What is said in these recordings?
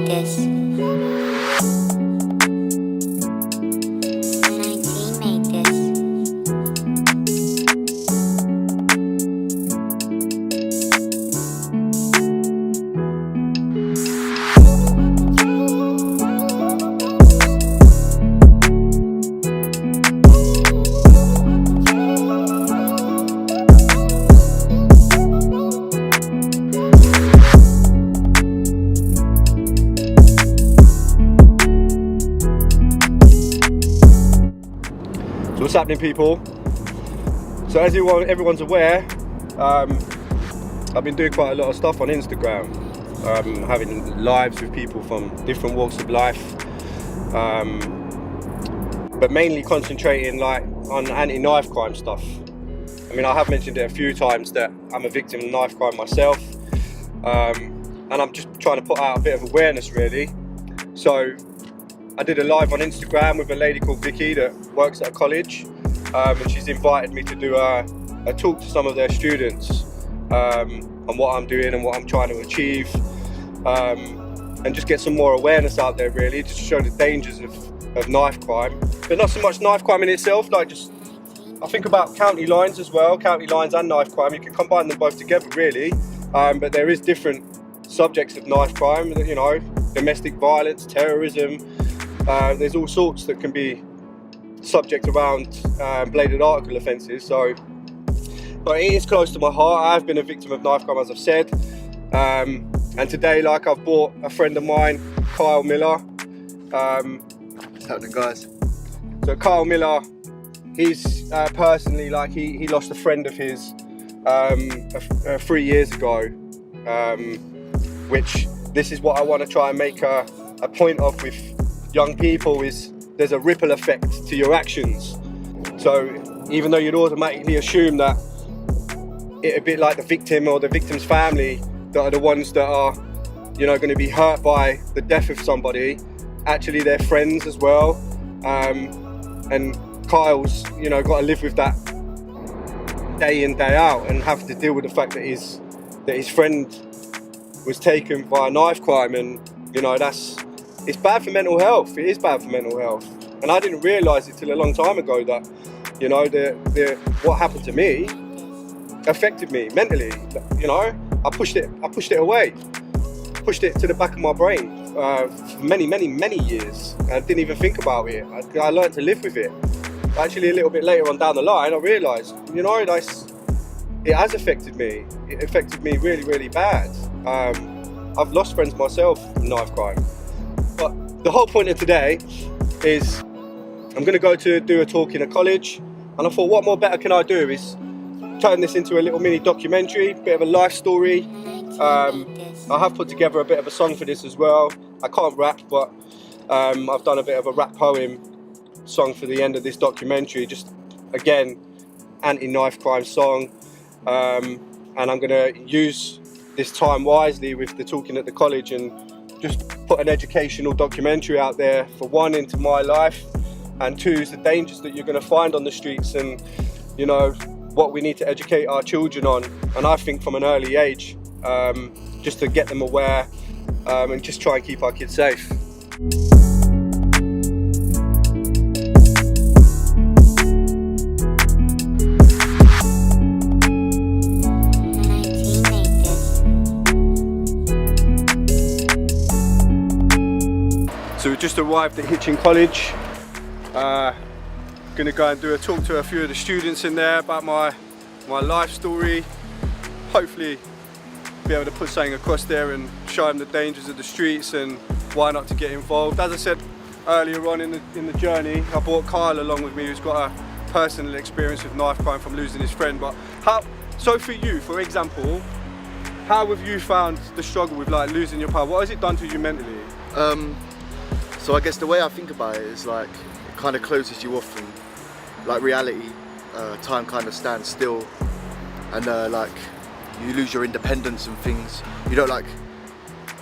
this. 19 made this. So what's happening, people? So as everyone's aware, I've been doing quite a lot of stuff on Instagram, having lives with people from different walks of life, but mainly concentrating on anti-knife crime stuff. I mean, I have mentioned it a few times that I'm a victim of knife crime myself, and I'm just trying to put out a bit of awareness, really. So I did a live on Instagram with a lady called Vicky that works at a college, and she's invited me to do a talk to some of their students on what I'm doing and what I'm trying to achieve, and just get some more awareness out there, really, just to show the dangers of knife crime. But not so much knife crime in itself, I think about county lines as well, county lines and knife crime. You can combine them both together, really, but there is different subjects of knife crime, you know, domestic violence, terrorism. There's all sorts that can be subject around bladed article offences. But it is close to my heart. I've been a victim of knife crime, as I've said. And today, I've brought a friend of mine, Kyle Miller. What's happening, guys? So Kyle Miller, he's personally, he lost a friend of his 3 years ago, which this is what I want to try and make a point of with young people, is there's a ripple effect to your actions. So even though you'd automatically assume that it'd be like the victim or the victim's family that are the ones that are, going to be hurt by the death of somebody, actually they're friends as well. And Kyle's, got to live with that day in, day out, and have to deal with the fact that his friend was taken by a knife crime, and it's bad for mental health. It is bad for mental health, and I didn't realise it till a long time ago that what happened to me affected me mentally. I pushed it away, pushed it to the back of my brain for many years. I didn't even think about it. I learned to live with it. Actually, a little bit later on down the line, I realised, it has affected me. It affected me really, really bad. I've lost friends myself from knife crime. But the whole point of today is I'm going to go to do a talk in a college, and I thought, what more better can I do is turn this into a little mini documentary, bit of a life story. I have put together a bit of a song for this as well. I can't rap, but I've done a bit of a rap poem song for the end of this documentary, just again, anti-knife crime song. And I'm going to use this time wisely with the talking at the college and just put an educational documentary out there, for one, into my life, and two, is the dangers that you're going to find on the streets, and what we need to educate our children on, and I think from an early age, just to get them aware, and just try and keep our kids safe. So we just arrived at Hitchin College. Gonna go and do a talk to a few of the students in there about my life story. Hopefully be able to put something across there and show them the dangers of the streets and why not to get involved. As I said earlier on in the journey, I brought Kyle along with me, who's got a personal experience with knife crime from losing his friend. But so for you, for example, how have you found the struggle with losing your partner? What has it done to you mentally? So I guess the way I think about it is it kind of closes you off from reality. Time kind of stands still, and you lose your independence and things. You don't I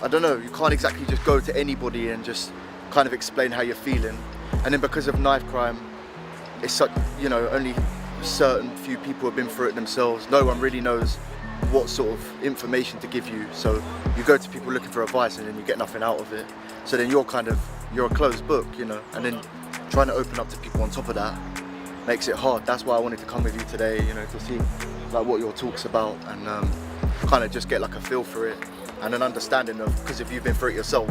don't know, you can't exactly just go to anybody and just kind of explain how you're feeling. And then because of knife crime, it's such, only certain few people have been through it themselves. No one really knows what sort of information to give you. So you go to people looking for advice and then you get nothing out of it. So then you're a closed book, you know, and then trying to open up to people on top of that makes it hard. That's why I wanted to come with you today, you know, to see like what your talk's about and kind of just get like a feel for it and an understanding of, because if you've been through it yourself,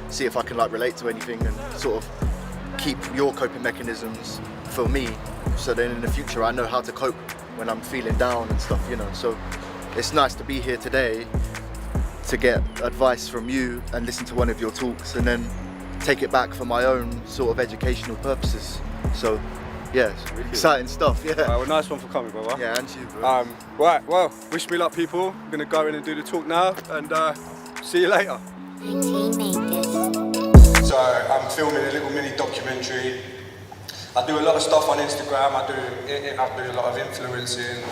see if I can like relate to anything and sort of keep your coping mechanisms for me, so then in the future I know how to cope when I'm feeling down and stuff, you know. So it's nice to be here today to get advice from you and listen to one of your talks and then take it back for my own sort of educational purposes. So yeah, it's exciting stuff, yeah. Well, nice one for coming, brother. Yeah, and you, bro. Right, well, wish me luck, people. I'm gonna go in and do the talk now, and see you later. My team made this. So I'm filming a little mini documentary. I do a lot of stuff on Instagram. I do a lot of influencing,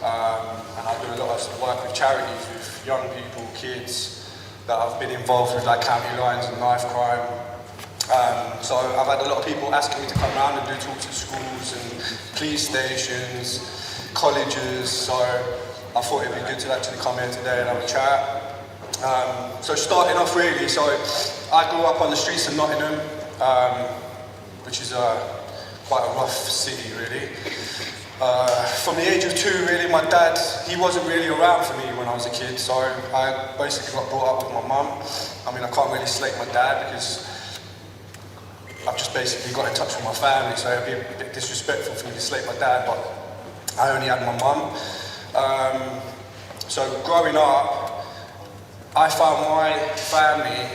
and I do a lot of work with charities, with young people, kids that have been involved with like county lines and knife crime. So I've had a lot of people asking me to come around and do talks at schools and police stations, colleges. So I thought it'd be good to actually come here today and have a chat. So starting off really, so I grew up on the streets of Nottingham, which is quite a rough city really. From the age of 2 really, my dad, he wasn't really around for me when I was a kid, so I basically got brought up with my mum. I mean, I can't really slate my dad because I've just basically got in touch with my family, so it'd be a bit disrespectful for me to slate my dad, but I only had my mum. So growing up, I found my family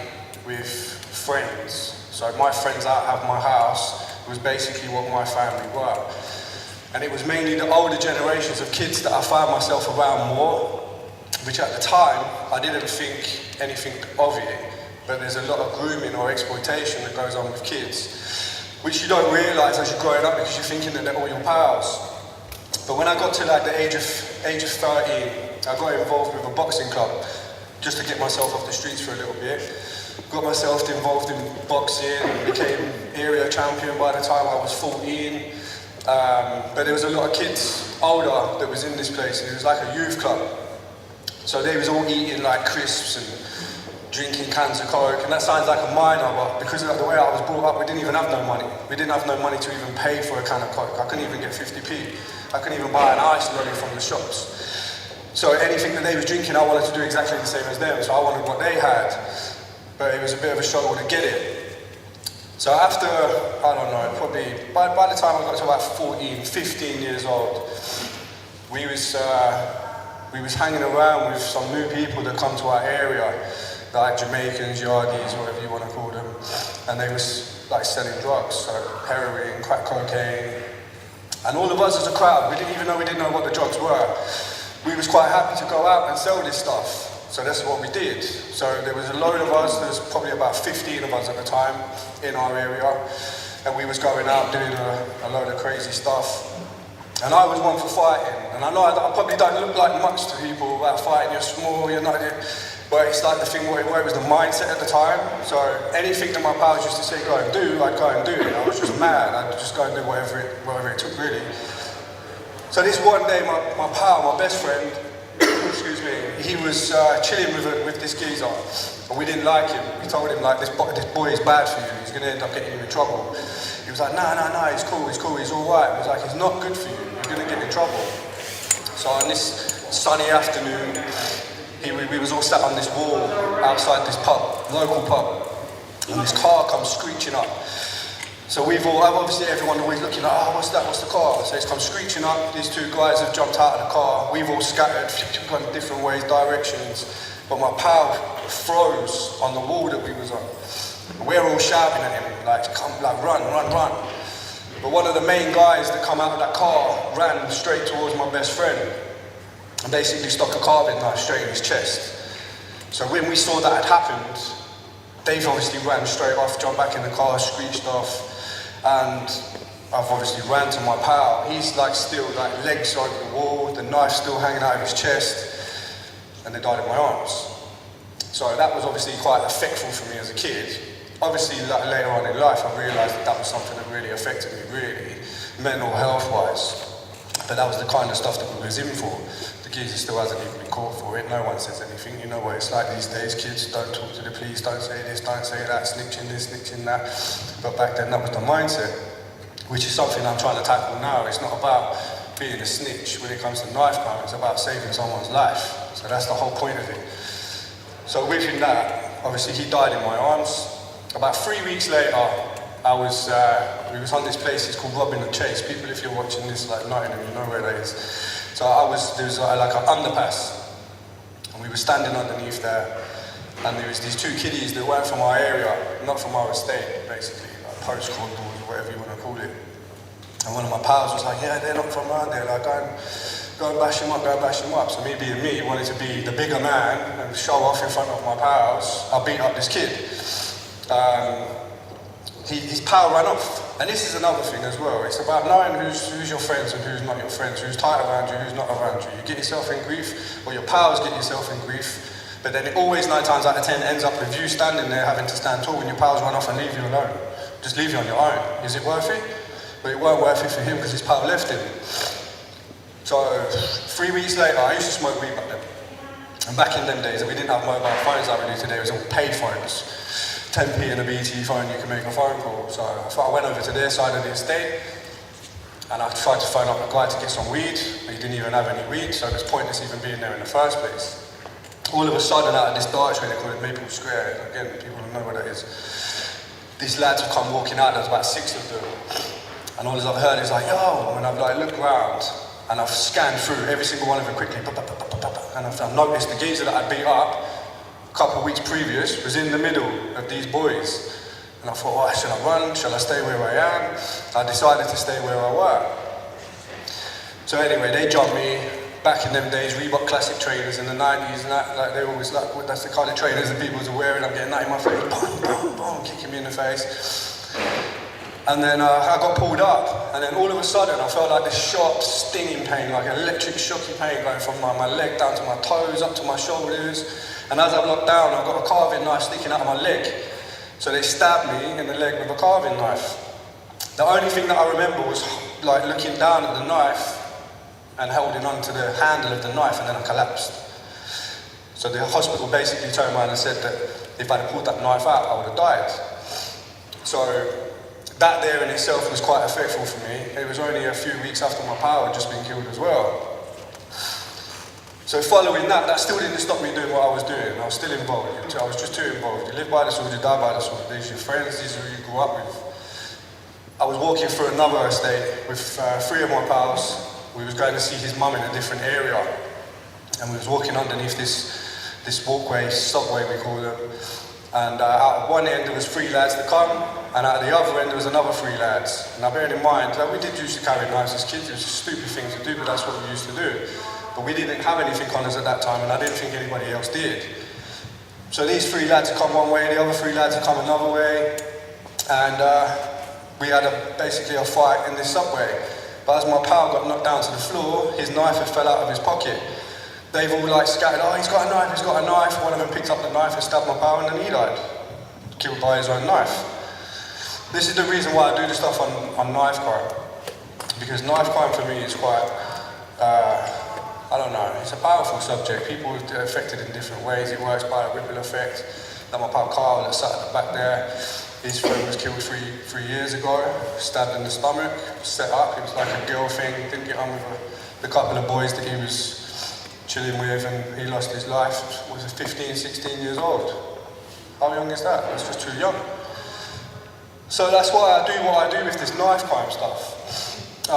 with friends. So my friends out of my house was basically what my family were. And it was mainly the older generations of kids that I found myself around more, which at the time, I didn't think anything of it, but there's a lot of grooming or exploitation that goes on with kids, which you don't realise as you're growing up because you're thinking that they're all your pals. But when I got to like the age of 13, I got involved with a boxing club just to get myself off the streets for a little bit. Got myself involved in boxing, became area champion by the time I was 14. But there was a lot of kids older that was in this place, and it was like a youth club. So they was all eating like crisps and drinking cans of Coke, and that sounds like a minor, but because of the way I was brought up, we didn't even have no money. We didn't have no money to even pay for a can of Coke. I couldn't even get 50p. I couldn't even buy an ice lolly from the shops. So anything that they was drinking, I wanted to do exactly the same as them, so I wanted what they had. But it was a bit of a struggle to get it. So after, I don't know, probably, by the time I got to about 14, 15 years old, we was hanging around with some new people that come to our area, like Jamaicans, Yardies, whatever you want to call them, and they was like selling drugs, so heroin, crack cocaine, and all of us as a crowd, we didn't know what the drugs were. We was quite happy to go out and sell this stuff. So that's what we did. So there was a load of us, there's probably about 15 of us at the time in our area, and we was going out doing a load of crazy stuff. And I was one for fighting, and I know I probably don't look like much to people about fighting, you're small, you're not, but it's like the thing where it was the mindset at the time. So anything that my pals used to say go and do, I'd go and do it. I was just mad, I'd just go and do whatever it took really. So this one day, my pal, my best friend, excuse me, he was chilling with this geezer, and we didn't like him. We told him like, this boy is bad for you, he's gonna end up getting you in trouble. He was like, no, he's cool, he's all right. He was like, he's not good for you, you're gonna get in trouble. So on this sunny afternoon, we was all sat on this wall outside this pub, local pub, and this car comes screeching up. So obviously everyone always looking like, oh, what's that, what's the car? So it's come screeching up, these 2 guys have jumped out of the car, we've all scattered, gone different ways, directions, but my pal froze on the wall that we was on. And we're all shouting at him, like, come, like, run. But one of the main guys that come out of that car ran straight towards my best friend and basically stuck a carving knife straight in his chest. So when we saw that had happened, Dave obviously ran straight off, jumped back in the car, screeched off. And I've obviously ran to my pal. He's like still like legs over the wall, the knife still hanging out of his chest, and they died in my arms. So that was obviously quite effectful for me as a kid. Obviously later on in life I realised that was something that really affected me, really, mental health wise. But that was the kind of stuff that we was in for. The geezer still hasn't even been caught for it. No one says anything. You know what it's like these days. Kids don't talk to the police, don't say this, don't say that, snitching this, snitching that. But back then that was the mindset, which is something I'm trying to tackle now. It's not about being a snitch when it comes to knife crime. It's about saving someone's life. So that's the whole point of it. So within that, obviously he died in my arms. About 3 weeks later, we was on this place, it's called Robin and Chase. People, if you're watching this, like Nottingham, you know where that is. So there was like an underpass, and we were standing underneath there, and there was these two kiddies that weren't from our area, not from our estate, basically, like postcode or whatever you want to call it. And one of my pals was like, yeah, they're not from around there, like, go and bash him up, go and bash him up. So me being me, wanted to be the bigger man and show off in front of my pals. I beat up this kid. His pal ran off. And this is another thing as well. It's about knowing who's your friends and who's not your friends, who's tight around you, who's not around you. You get yourself in grief, or your pals get yourself in grief, but then it always 9 times out of 10 ends up with you standing there having to stand tall when your pals run off and leave you alone. Just leave you on your own. Is it worth it? But it weren't worth it for him because his pal left him. So 3 weeks later, I used to smoke weed back then. And back in them days, we didn't have mobile phones like we do today, it was all paid phones. 10p and a BT phone, you can make a phone call. So I went over to their side of the estate and I tried to phone up a guy to get some weed. He didn't even have any weed, so it was pointless even being there in the first place. All of a sudden, out of this dark tree, they call it Maple Square. Again, people don't know what that is. These lads have come walking out, there's about 6 of them. And all I've heard is like, yo, and I've like looked around and I've scanned through every single one of them quickly. And I've noticed the geezer that I beat up a couple of weeks previous was in the middle of these boys. And I thought, well, should I run? Shall I stay where I am? I decided to stay where I were. So anyway, they jumped me. Back in them days, Reebok classic trainers in the 90s and that, like they always like, that's the kind of trainers that people were wearing. I'm getting that in my face, boom, boom, boom, kicking me in the face. And then I got pulled up, and then all of a sudden I felt like this sharp stinging pain, like an electric shocking pain going from my leg down to my toes, up to my shoulders. And as I looked down, I got a carving knife sticking out of my leg. So they stabbed me in the leg with a carving knife. The only thing that I remember was like looking down at the knife and holding on to the handle of the knife, and then I collapsed. So the hospital basically turned around and said that if I'd pulled that knife out, I would have died. So that there in itself was quite effectful for me. It was only a few weeks after my pal had just been killed as well. So following that still didn't stop me doing what I was doing. I was still involved. I was just too involved. You live by the sword, you die by the sword. These are your friends, these are who you grew up with. I was walking through another estate with 3 of my pals. We was going to see his mum in a different area. And we was walking underneath this walkway, subway we call them. And out of one end there was 3 lads that come, and out of the other end there was another 3 lads. Now bearing in mind, like, we did used to carry knives as kids, it was a stupid thing to do, but that's what we used to do. But we didn't have anything on us at that time, and I didn't think anybody else did. So these 3 lads had come one way, the other 3 lads had come another way, and we had basically a fight in this subway. But as my pal got knocked down to the floor, his knife had fell out of his pocket. They've all like scattered, oh, he's got a knife, he's got a knife. One of them picked up the knife and stabbed my pal, and then he died, killed by his own knife. This is the reason why I do the stuff on knife crime. Because knife crime for me is quite, I don't know, it's a powerful subject. People are affected in different ways. It works by a ripple effect. Like my pal Carl that sat at the back there, his friend was killed three years ago, stabbed in the stomach, set up. It was like a girl thing, didn't get on with the couple of boys that he was chilling with, and he lost his life. Was 15, 16 years old. How young is that? That's just too young. So that's why I do what I do with this knife crime stuff.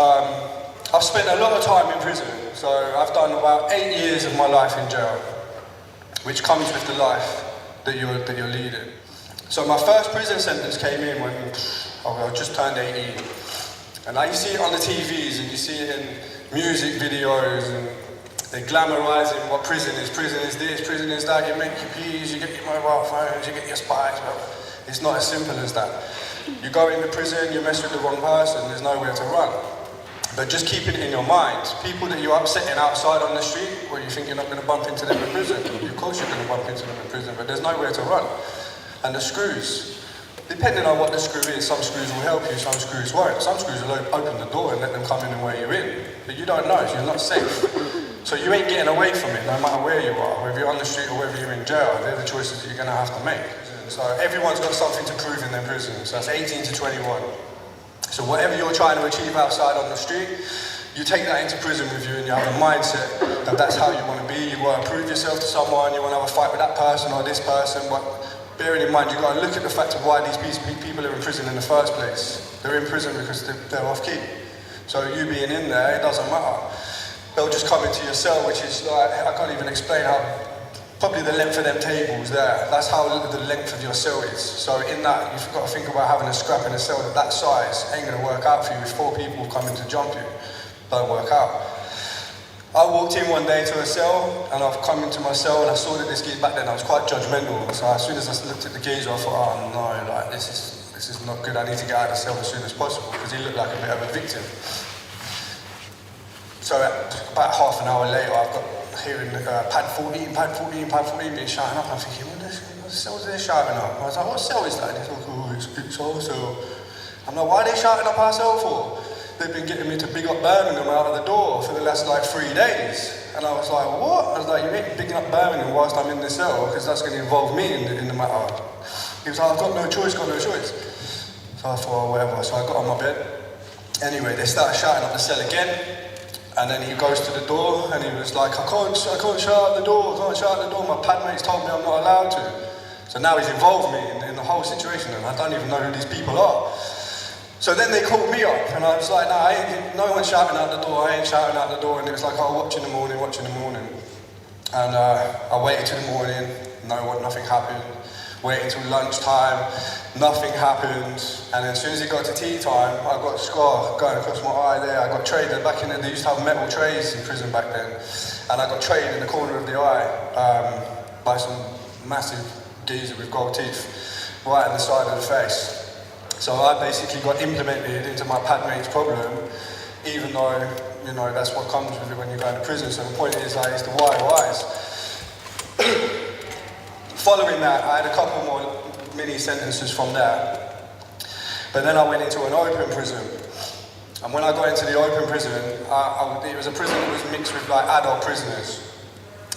I've spent a lot of time in prison, so I've done about 8 years of my life in jail, which comes with the life that you're leading. So my first prison sentence came in when I just turned 18. And now you see it on the TVs and you see it in music videos, and they're glamorizing what prison is. Prison is this, prison is that. You make your peas, you get your mobile phones, you get your spies. But it's not as simple as that. You go into prison, you mess with the wrong person, there's nowhere to run. But just keep it in your mind. People that you're upsetting outside on the street, where you think you're not going to bump into them in prison. Of course you're going to bump into them in prison, but there's nowhere to run. And the screws. Depending on what the screw is, some screws will help you, some screws won't. Some screws will open the door and let them come in and where you're in. But you don't know, so you're not safe. So you ain't getting away from it, no matter where you are, whether you're on the street or whether you're in jail. They're the choices that you're going to have to make. So everyone's got something to prove in their prison. So that's 18 to 21. So whatever you're trying to achieve outside on the street, you take that into prison with you and you have a mindset that that's how you want to be. You want to prove yourself to someone, you want to have a fight with that person or this person, but bearing in mind, you've got to look at the fact of why these people are in prison in the first place. They're in prison because they're off key. So you being in there, it doesn't matter. They'll just come into your cell, which is like, I can't even explain how, probably the length of them tables there. That's how the length of your cell is. So in that, you've got to think about having a scrap in a cell that size ain't going to work out for you if 4 people coming to jump you. Don't work out. I walked in one day to a cell, and I've come into my cell, and I saw that this geezer back then, I was quite judgmental. So as soon as I looked at the geezer, I thought, oh no, like this is not good. I need to get out of the cell as soon as possible, because he looked like a bit of a victim. So about half an hour later, I've got hearing pad 14 being shouting up. I'm thinking, what cell's they shouting up? I was like, what cell is that? And he's like, oh, it's our cell. I'm like, why are they shouting up our cell for? They've been getting me to big up Birmingham out of the door for the last like 3 days. And I was like, what? I was like, you ain't bigging up Birmingham whilst I'm in the cell, because that's going to involve me in the matter. He was like, I've got no choice. So I thought, oh, whatever. So I got on my bed. Anyway, they started shouting up the cell again. And then he goes to the door and he was like, I can't shout out the door. My pad mates told me I'm not allowed to. So now he's involved me in the whole situation, and I don't even know who these people are. So then they called me up, and I was like, no one's shouting out the door, I ain't shouting out the door. And it was like, oh, watch in the morning. And I waited till the morning, nothing happened. Waited till lunchtime, nothing happened. And then as soon as it got to tea time, I got a scar going across my eye there. I got traded back in there. They used to have metal trays in prison back then. And I got traded in the corner of the eye by some massive geezer with gold teeth right in the side of the face. So I basically got implemented into my pad mate's problem, even though, you know, that's what comes with it when you go into prison. So the point is, like, it's the whys. Following that, I had a couple more mini sentences from there. But then I went into an open prison. And when I got into the open prison, it was a prison that was mixed with like adult prisoners.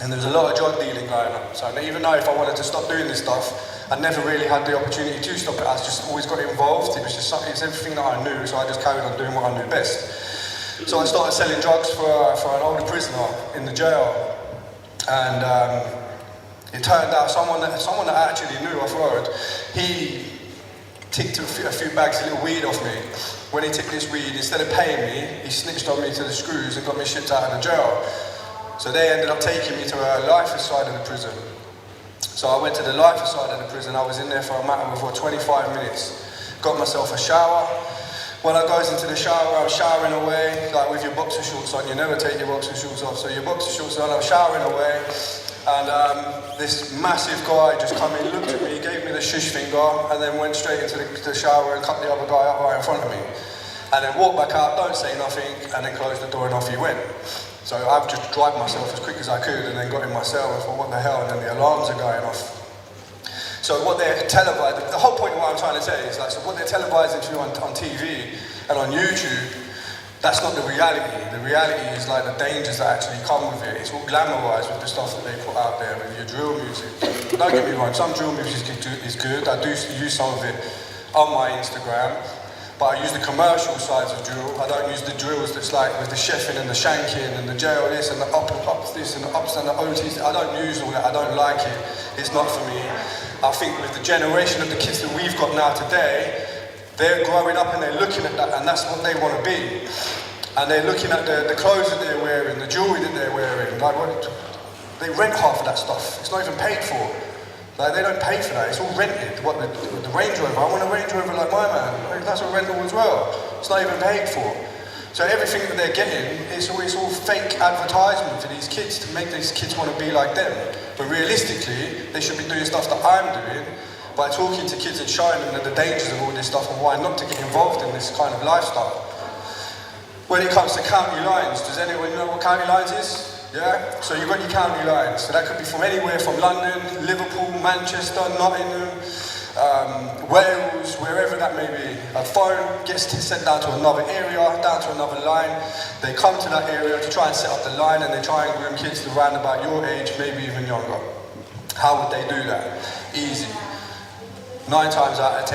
And there was a lot of drug dealing going on. So even though if I wanted to stop doing this stuff, I never really had the opportunity to stop it. I just always got involved. It was everything that I knew, so I just carried on doing what I knew best. So I started selling drugs for an older prisoner in the jail. And it turned out someone that I actually knew off road, he ticked a few bags of little weed off me. When he took this weed, instead of paying me, he snitched on me to the screws and got me shipped out of the jail. So they ended up taking me to a lifer side of the prison. So I went to the lifer side of the prison. I was in there for a matter of 25 minutes. Got myself a shower. When I goes into the shower, I was showering away, like with your boxer shorts on. You never take your boxer shorts off. So your boxer shorts on, I was showering away. And this massive guy just come in, looked at me, gave me the shush finger, and then went straight into the shower and cut the other guy up right in front of me. And then walked back out, don't say nothing, and then closed the door and off he went. So I've just dragged myself as quick as I could and then got in my cell and thought, what the hell, and then the alarms are going off. So what they're televising, the whole point of what I'm trying to say is like, so what they're televising to you on TV and on YouTube, that's not the reality. The reality is like the dangers that actually come with it. It's all glamorized with the stuff that they put out there with your drill music. Don't get me wrong, some drill music is good. I do use some of it on my Instagram, but I use the commercial sides of drill. I don't use the drills that's like with the chefing and the shanking and the jail this and the ups this and the ups and the OTs. I don't use all that. I don't like it. It's not for me. I think with the generation of the kids that we've got now today, they're growing up and they're looking at that, and that's what they want to be. And they're looking at the clothes that they're wearing, the jewelry that they're wearing. Like, they rent half of that stuff. It's not even paid for. Like, they don't pay for that. It's all rented. What the Range Rover? I want a Range Rover like my man. Like, that's a rental as well. It's not even paid for. So everything that they're getting is all fake advertisement for these kids to make these kids want to be like them. But realistically, they should be doing stuff that I'm doing by talking to kids and showing them the dangers of all this stuff and why not to get involved in this kind of lifestyle. When it comes to county lines, does anyone know what county lines is? Yeah? So you've got your county lines. So that could be from anywhere from London, Liverpool, Manchester, Nottingham, Wales, wherever that may be. A phone gets sent down to another area, down to another line. They come to that area to try and set up the line, and they try and groom kids around about your age, maybe even younger. How would they do that? Easy. 9 times out of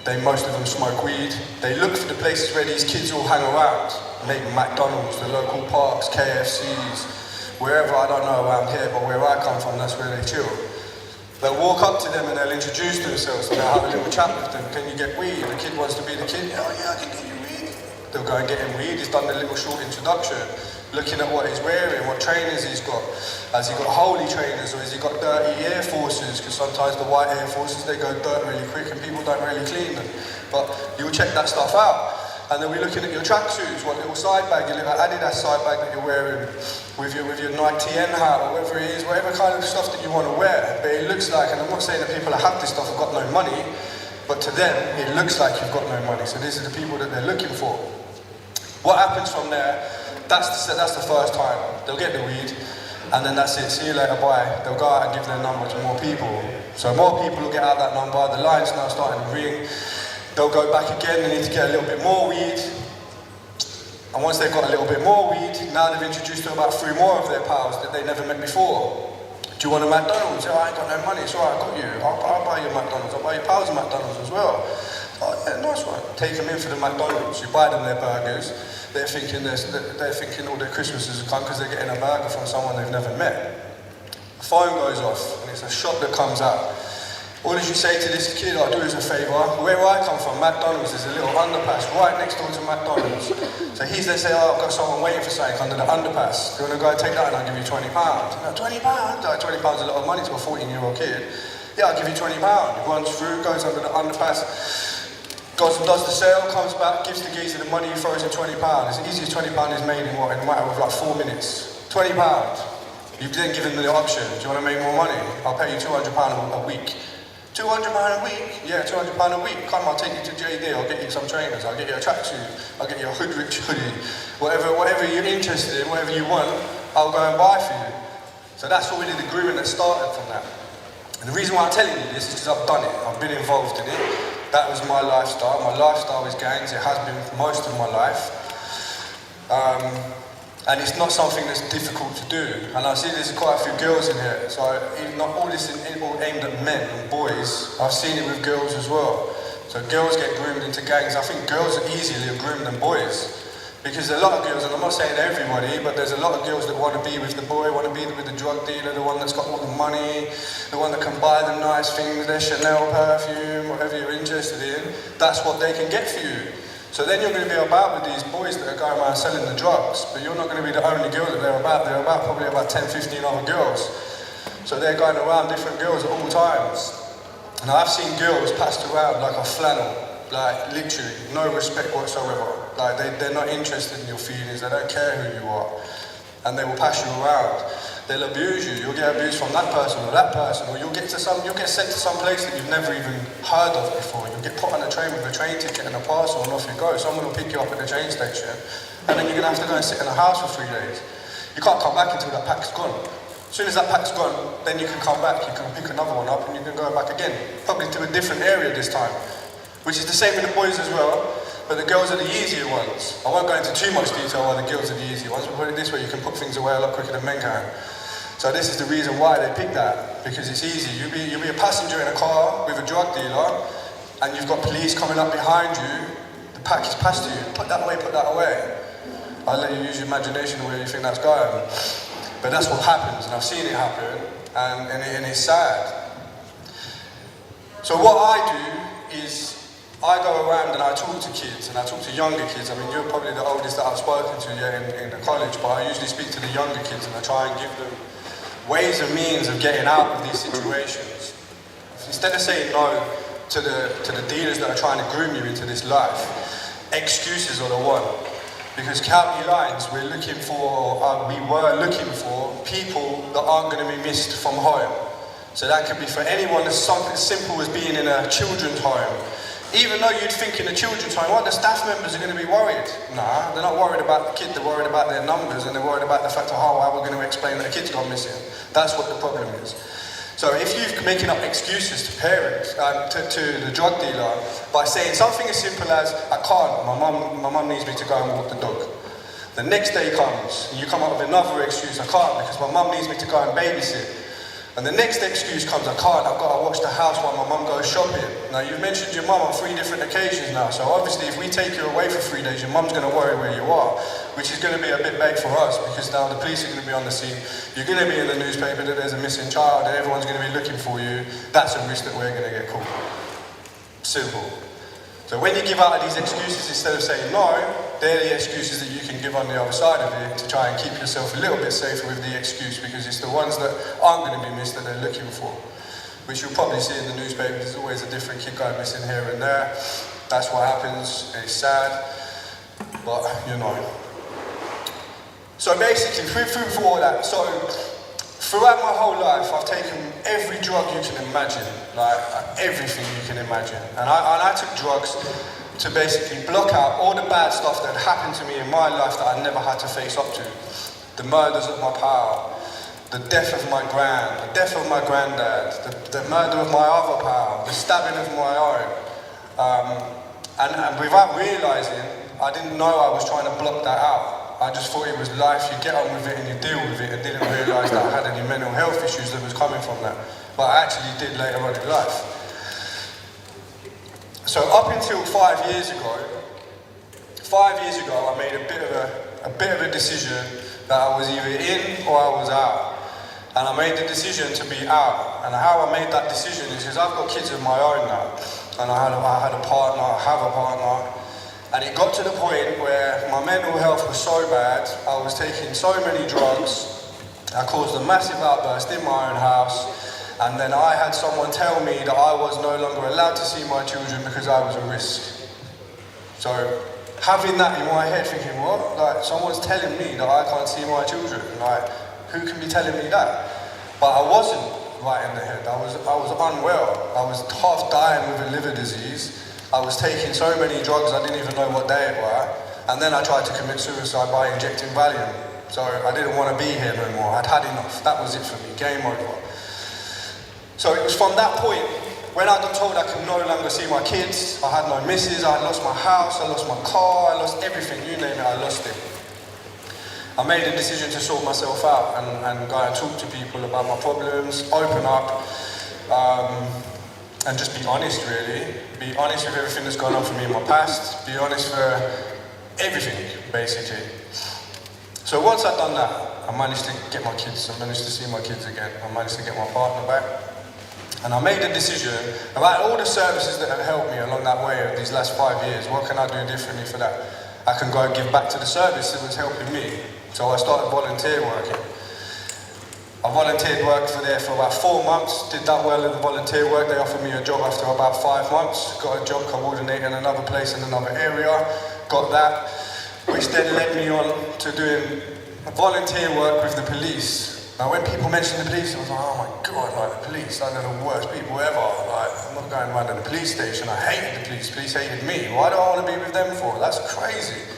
10, most of them smoke weed. They look for the places where these kids all hang around. Maybe McDonald's, the local parks, KFCs, wherever, I don't know around here, but where I come from, that's where they chill. They'll walk up to them and they'll introduce themselves and they'll have a little chat with them. Can you get weed? The kid wants to be the kid. Oh yeah, I can get you weed. They'll go and get him weed. He's done the little short introduction, looking at what he's wearing, what trainers he's got. Has he got holy trainers or has he got dirty Air Forces? Because sometimes the white Air Forces, they go dirt really quick and people don't really clean them. But you'll check that stuff out. And then we're looking at your tracksuits, what little side bag, your little Adidas side bag that you're wearing with your Nike TN hat or whatever it is, whatever kind of stuff that you want to wear. But it looks like, and I'm not saying that people that have this stuff have got no money, but to them, it looks like you've got no money. So these are the people that they're looking for. What happens from there, that's the first time. They'll get the weed, and then that's it. See you later, bye. They'll go out and give their number to more people. So more people will get out that number, the line's now starting to ring. They'll go back again, they need to get a little bit more weed. And once they've got a little bit more weed, now they've introduced to about 3 more of their pals that they never met before. Do you want a McDonald's? Oh, I ain't got no money, so I got you. I'll buy you McDonald's, I'll buy your pals McDonald's as well. Oh yeah, nice one. Take them in for the McDonald's, you buy them their burgers. They're thinking all their Christmas has come because they're getting a burger from someone they've never met. The phone goes off, and it's a shot that comes out. All as you say to this kid, I'll do us a favour. Where I come from, McDonald's, there's a little underpass right next door to McDonald's. So he's there saying, oh, I've got someone waiting for something under the underpass. Do you want to go and take that and I'll give you £20? No, £20? Like, £20 is a lot of money to a 14-year-old kid. Yeah, I'll give you £20. He runs through, goes under the underpass, goes and does the sale, comes back, gives the geezer the money, he throws him £20. It's the easiest £20 is made in a matter of like 4 minutes. £20. You've then given them the option, do you want to make more money? I'll pay you £200 a week. £200 a week? Yeah, £200 a week. Come, I'll take you to JD, I'll get you some trainers, I'll get you a tracksuit, I'll get you a Hoodrich hoodie. Whatever you're interested in, whatever you want, I'll go and buy for you. So that's already the grooming that started from that. And the reason why I'm telling you this is because I've done it, I've been involved in it. That was my lifestyle. My lifestyle is gangs, it has been for most of my life. And it's not something that's difficult to do. And I see there's quite a few girls in here, so even not all this is aimed at men and boys. I've seen it with girls as well. So girls get groomed into gangs. I think girls are easier groomed than boys. Because a lot of girls, and I'm not saying everybody, but there's a lot of girls that want to be with the boy, want to be with the drug dealer, the one that's got all the money, the one that can buy them nice things, their Chanel perfume, whatever you're interested in. That's what they can get for you. So then you're going to be about with these boys that are going around selling the drugs, but you're not going to be the only girl that they're about. They're about probably about 10, 15 other girls. So they're going around different girls at all times. Now I've seen girls passed around like a flannel, like literally, no respect whatsoever. Like they're not interested in your feelings, they don't care who you are. And they will pass you around. They'll abuse you, you'll get abused from that person, or you'll get sent to some place that you've never even heard of before. You'll get put on a train with a train ticket and a parcel and off you go. Someone will pick you up at the train station and then you're gonna have to go and sit in a house for 3 days. You can't come back until that pack's gone. As soon as that pack's gone, then you can come back, you can pick another one up and you can go back again. Probably to a different area this time. Which is the same with the boys as well, but the girls are the easier ones. I won't go into too much detail why the girls are the easier ones, but put it this way, you can put things away a lot quicker than men can. So this is the reason why they pick that, because it's easy. You'll be a passenger in a car with a drug dealer, and you've got police coming up behind you, the pack is passed to you, put that away. I'll let you use your imagination where you think that's going. But that's what happens, and I've seen it happen, and it's sad. So what I do is, I go around and I talk to kids, and I talk to younger kids. I mean, you're probably the oldest that I've spoken to in the college, but I usually speak to the younger kids and I try and give them ways and means of getting out of these situations. Instead of saying no to the dealers that are trying to groom you into this life, excuses are the one. Because county lines, we were looking for people that aren't going to be missed from home. So that could be for anyone as something simple as being in a children's home. Even though you'd think in a children's home, well, the staff members are going to be worried. Nah, they're not worried about the kid, they're worried about their numbers, and they're worried about the fact of how we're going to explain that a kid's gone missing. That's what the problem is. So if you're making up excuses to parents, to the drug dealer, by saying something as simple as, I can't, my mum needs me to go and walk the dog. The next day comes, and you come up with another excuse, I can't because my mum needs me to go and babysit. And the next excuse comes, I can't, I've got to watch the house while my mum goes shopping. Now you've mentioned your mum on 3 different occasions now, so obviously if we take you away for 3 days, your mum's going to worry where you are, which is going to be a bit big for us because now the police are going to be on the scene, you're going to be in the newspaper that there's a missing child and everyone's going to be looking for you. That's a risk that we're going to get caught. Simple. So when you give out these excuses instead of saying no, they're the excuses that you can give on the other side of it to try and keep yourself a little bit safer with the excuse, because it's the ones that aren't going to be missed that they're looking for. Which you'll probably see in the newspaper, there's always a different kid going missing here and there. That's what happens, it's sad, but you know. So basically, through all that, so throughout my whole life, I've taken every drug you can imagine, like everything you can imagine. And I took drugs to basically block out all the bad stuff that had happened to me in my life that I never had to face up to. The murders of my pal, the death of my the death of my granddad, the murder of my other pal, the stabbing of my own. And without realising, I didn't know I was trying to block that out. I just thought it was life, you get on with it and you deal with it, and didn't realise that I had any mental health issues that was coming from that. But I actually did later on in life. So up until 5 years ago, I made a bit of a decision that I was either in or I was out. And I made the decision to be out. And how I made that decision is because I've got kids of my own now. And I had a partner, I have a partner. And it got to the point where my mental health was so bad, I was taking so many drugs, I caused a massive outburst in my own house, and then I had someone tell me that I was no longer allowed to see my children because I was a risk. So having that in my head, thinking, what? Like, someone's telling me that I can't see my children. Like, who can be telling me that? But I wasn't right in the head. I was unwell. I was half dying with a liver disease. I was taking so many drugs I didn't even know what day it were, and then I tried to commit suicide by injecting Valium. So I didn't want to be here no more. I'd had enough. That was it for me. Game over. So it was from that point, when I got told I could no longer see my kids, I had no missus, I had lost my house, I lost my car, I lost everything, you name it, I lost it. I made a decision to sort myself out and go and talk to people about my problems, open up, and just be honest, really. Be honest with everything that's gone on for me in my past. Be honest for everything, basically. So once I'd done that, I managed to get my kids, I managed to see my kids again. I managed to get my partner back. And I made a decision about all the services that have helped me along that way of these last 5 years. What can I do differently for that? I can go and give back to the service that was helping me. So I started volunteer working. I volunteered work there for about 4 months, did that well in the volunteer work. They offered me a job after about 5 months, got a job coordinating another place in another area, got that, which then led me on to doing volunteer work with the police. Now when people mention the police, I was like, oh my God, like the police, like they're the worst people ever. Like, I'm not going around to the police station, I hated the police hated me. Why do I want to be with them for? That's crazy.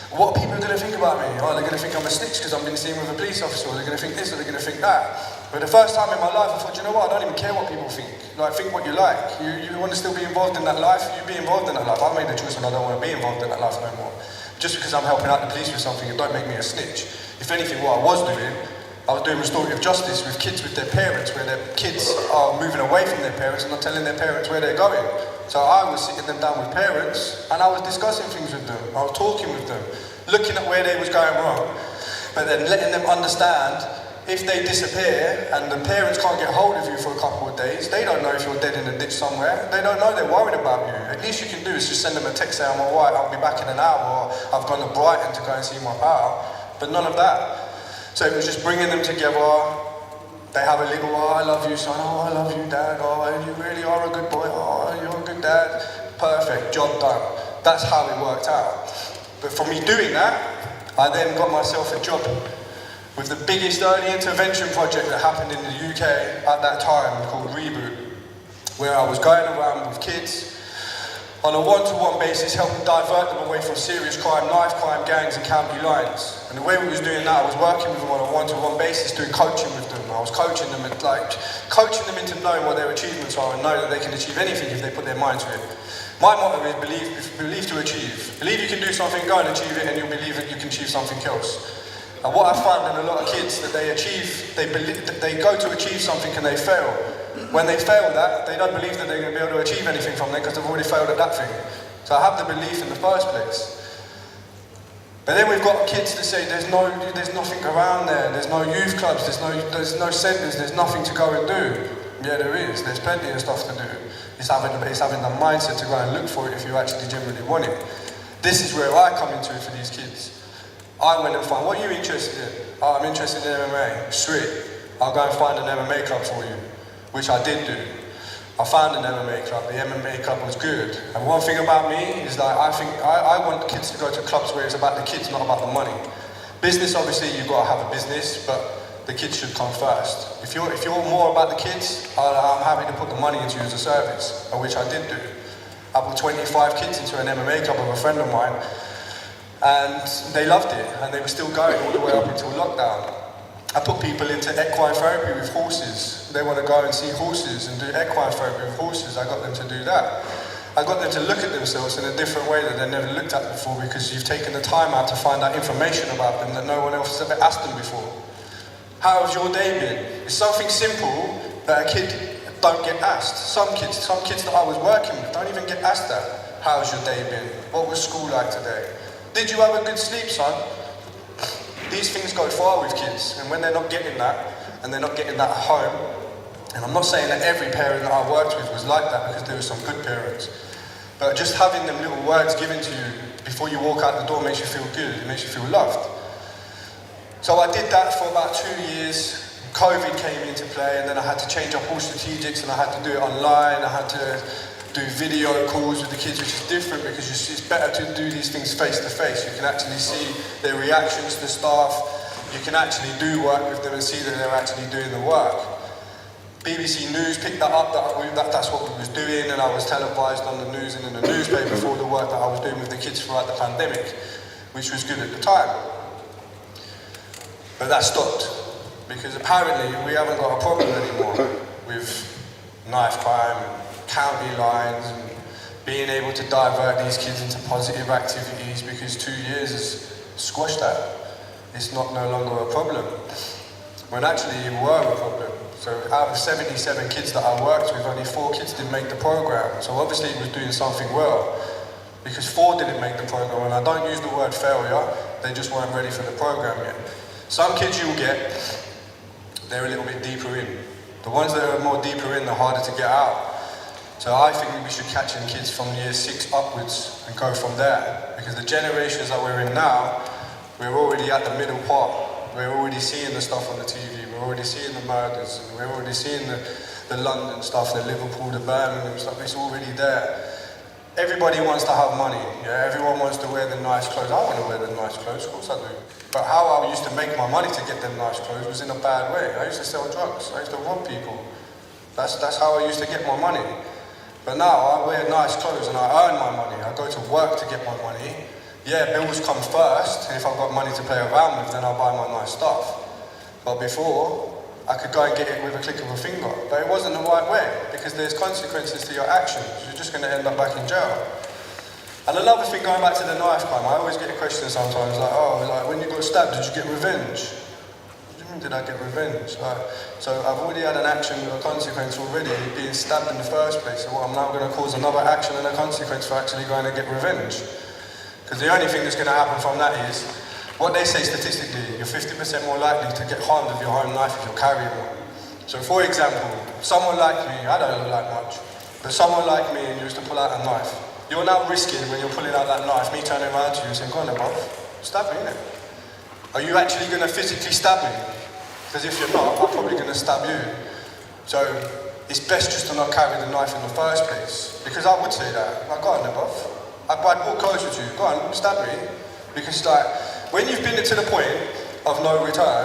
What are people going to think about me? Oh, they're going to think I'm a snitch because I've been seen with a police officer, or they're going to think this, or they're going to think that. But the first time in my life, I thought, you know what, I don't even care what people think. Like, think what you like. You want to still be involved in that life, you be involved in that life. I made the choice and I don't want to be involved in that life no more. Just because I'm helping out the police with something, it don't make me a snitch. If anything, what I was doing restorative justice with kids with their parents, where their kids are moving away from their parents and not telling their parents where they're going. So I was sitting them down with parents and I was discussing things with them. I was talking with them, looking at where they was going wrong, but then letting them understand if they disappear and the parents can't get hold of you for a couple of days, they don't know if you're dead in a ditch somewhere. They don't know, they're worried about you. At least you can do is just send them a text saying, I'm alright, I'll be back in an hour, or I've gone to Brighton to go and see my pal. But none of that. So it was just bringing them together. They have a little, oh, I love you, son, oh, I love you, dad, oh, you really are a good boy, oh, you're a good dad. Perfect, job done. That's how it worked out. But from me doing that, I then got myself a job with the biggest early intervention project that happened in the UK at that time, called Reboot, where I was going around with kids, on a one-to-one basis, helping divert them away from serious crime, knife crime, gangs and county lines. And the way we was doing that, I was working with them on a one-to-one basis, doing coaching with them. I was coaching them into knowing what their achievements are and know that they can achieve anything if they put their mind to it. My motto is believe to achieve. Believe you can do something, go and achieve it, and you'll believe that you can achieve something else. And what I find in a lot of kids, that they go to achieve something and they fail. When they fail that, they don't believe that they're going to be able to achieve anything from it because they've already failed at that thing. So I have the belief in the first place. But then we've got kids that say there's nothing around there, there's no youth clubs, there's no centres, there's nothing to go and do. Yeah, there is. There's plenty of stuff to do. It's having the mindset to go and look for it if you actually genuinely want it. This is where I come into it for these kids. I went and found, what are you interested in? Oh, I'm interested in MMA. Sweet. I'll go and find an MMA club for you, which I did do. I found an MMA club. The MMA club was good. And one thing about me is that I want kids to go to clubs where it's about the kids, not about the money. Business, obviously, you've got to have a business, but the kids should come first. If you're more about the kids, I'm happy to put the money into you as a service, which I did do. I put 25 kids into an MMA club with a friend of mine, and they loved it, and they were still going all the way up until lockdown. I put people into equine therapy with horses. They want to go and see horses and do equine therapy with horses. I got them to do that. I got them to look at themselves in a different way that they never looked at before, because you've taken the time out to find out information about them that no one else has ever asked them before. How's your day been? It's something simple that a kid don't get asked. Some kids that I was working with don't even get asked that. How's your day been? What was school like today? Did you have a good sleep, son? These things go far with kids, and when they're not getting that, and they're not getting that at home, and I'm not saying that every parent that I worked with was like that, because there were some good parents, but just having them little words given to you before you walk out the door makes you feel good, it makes you feel loved. So I did that for about 2 years. COVID came into play, and then I had to change up all strategics, and I had to do it online. I had to do video calls with the kids, which is different because it's better to do these things face to face. You can actually see their reactions to staff. You can actually do work with them and see that they're actually doing the work. BBC News picked that up, that's what we was doing, and I was televised on the news and in the newspaper for the work that I was doing with the kids throughout the pandemic, which was good at the time. But that stopped, because apparently we haven't got a problem anymore with knife crime and county lines and being able to divert these kids into positive activities, because 2 years has squashed that. It's no longer a problem. When actually it were a problem. So out of 77 kids that I worked with, only 4 kids didn't make the program. So obviously it was doing something well, because 4 didn't make the program. And I don't use the word failure, they just weren't ready for the program yet. Some kids you'll get, they're a little bit deeper in. The ones that are more deeper in, the harder to get out. So I think we should catch in kids from year 6 upwards and go from there. Because the generations that we're in now, we're already at the middle part. We're already seeing the stuff on the TV, we're already seeing the murders, and we're already seeing the London stuff, the Liverpool, the Birmingham stuff, it's already there. Everybody wants to have money, yeah? Everyone wants to wear the nice clothes. I want to wear the nice clothes, of course I do. But how I used to make my money to get them nice clothes was in a bad way. I used to sell drugs, I used to rob people. That's how I used to get my money. But now I wear nice clothes and I earn my money. I go to work to get my money. Yeah, bills come first, and if I've got money to play around with, then I'll buy my nice stuff. But before, I could go and get it with a click of a finger. But it wasn't the right way, because there's consequences to your actions. You're just going to end up back in jail. And another thing, going back to the knife crime, I always get a question sometimes like, oh, like, when you got stabbed, did you get revenge? What do you mean, did I get revenge? So I've already had an action with a consequence already, being stabbed in the first place. So I'm now going to cause another action and a consequence for actually going to get revenge. Because the only thing that's going to happen from that is, what they say statistically, you're 50% more likely to get harmed with your own knife if you're carrying one. So for example, someone like me, I don't look like much, but someone like me and you used to pull out a knife, you're now risking, when you're pulling out that knife, me turning around to you and saying, go on then, bruv, stab me, innit? Are you actually going to physically stab me? Because if you're not, I'm probably going to stab you. So it's best just to not carry the knife in the first place. Because I would say that, like, go on then, bruv. I'd walk closer to you, go on, stab me. Because like, when you've been to the point of no return,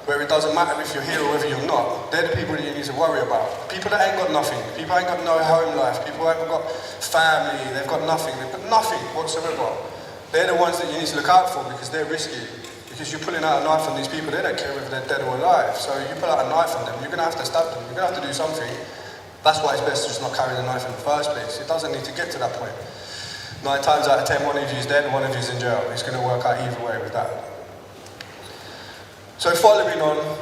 where it doesn't matter if you're here or whether you're not. They're the people that you need to worry about. People that ain't got nothing, people ain't got no home life, people haven't got family, they've got nothing whatsoever. They're the ones that you need to look out for because they're risky. Because you're pulling out a knife on these people, they don't care whether they're dead or alive. So you pull out a knife on them, you're gonna have to stab them, you're gonna have to do something. That's why it's best to just not carry the knife in the first place. It doesn't need to get to that point. 9 times out of 10, one of you's dead, one of you's in jail. It's gonna work out either way with that. So following on,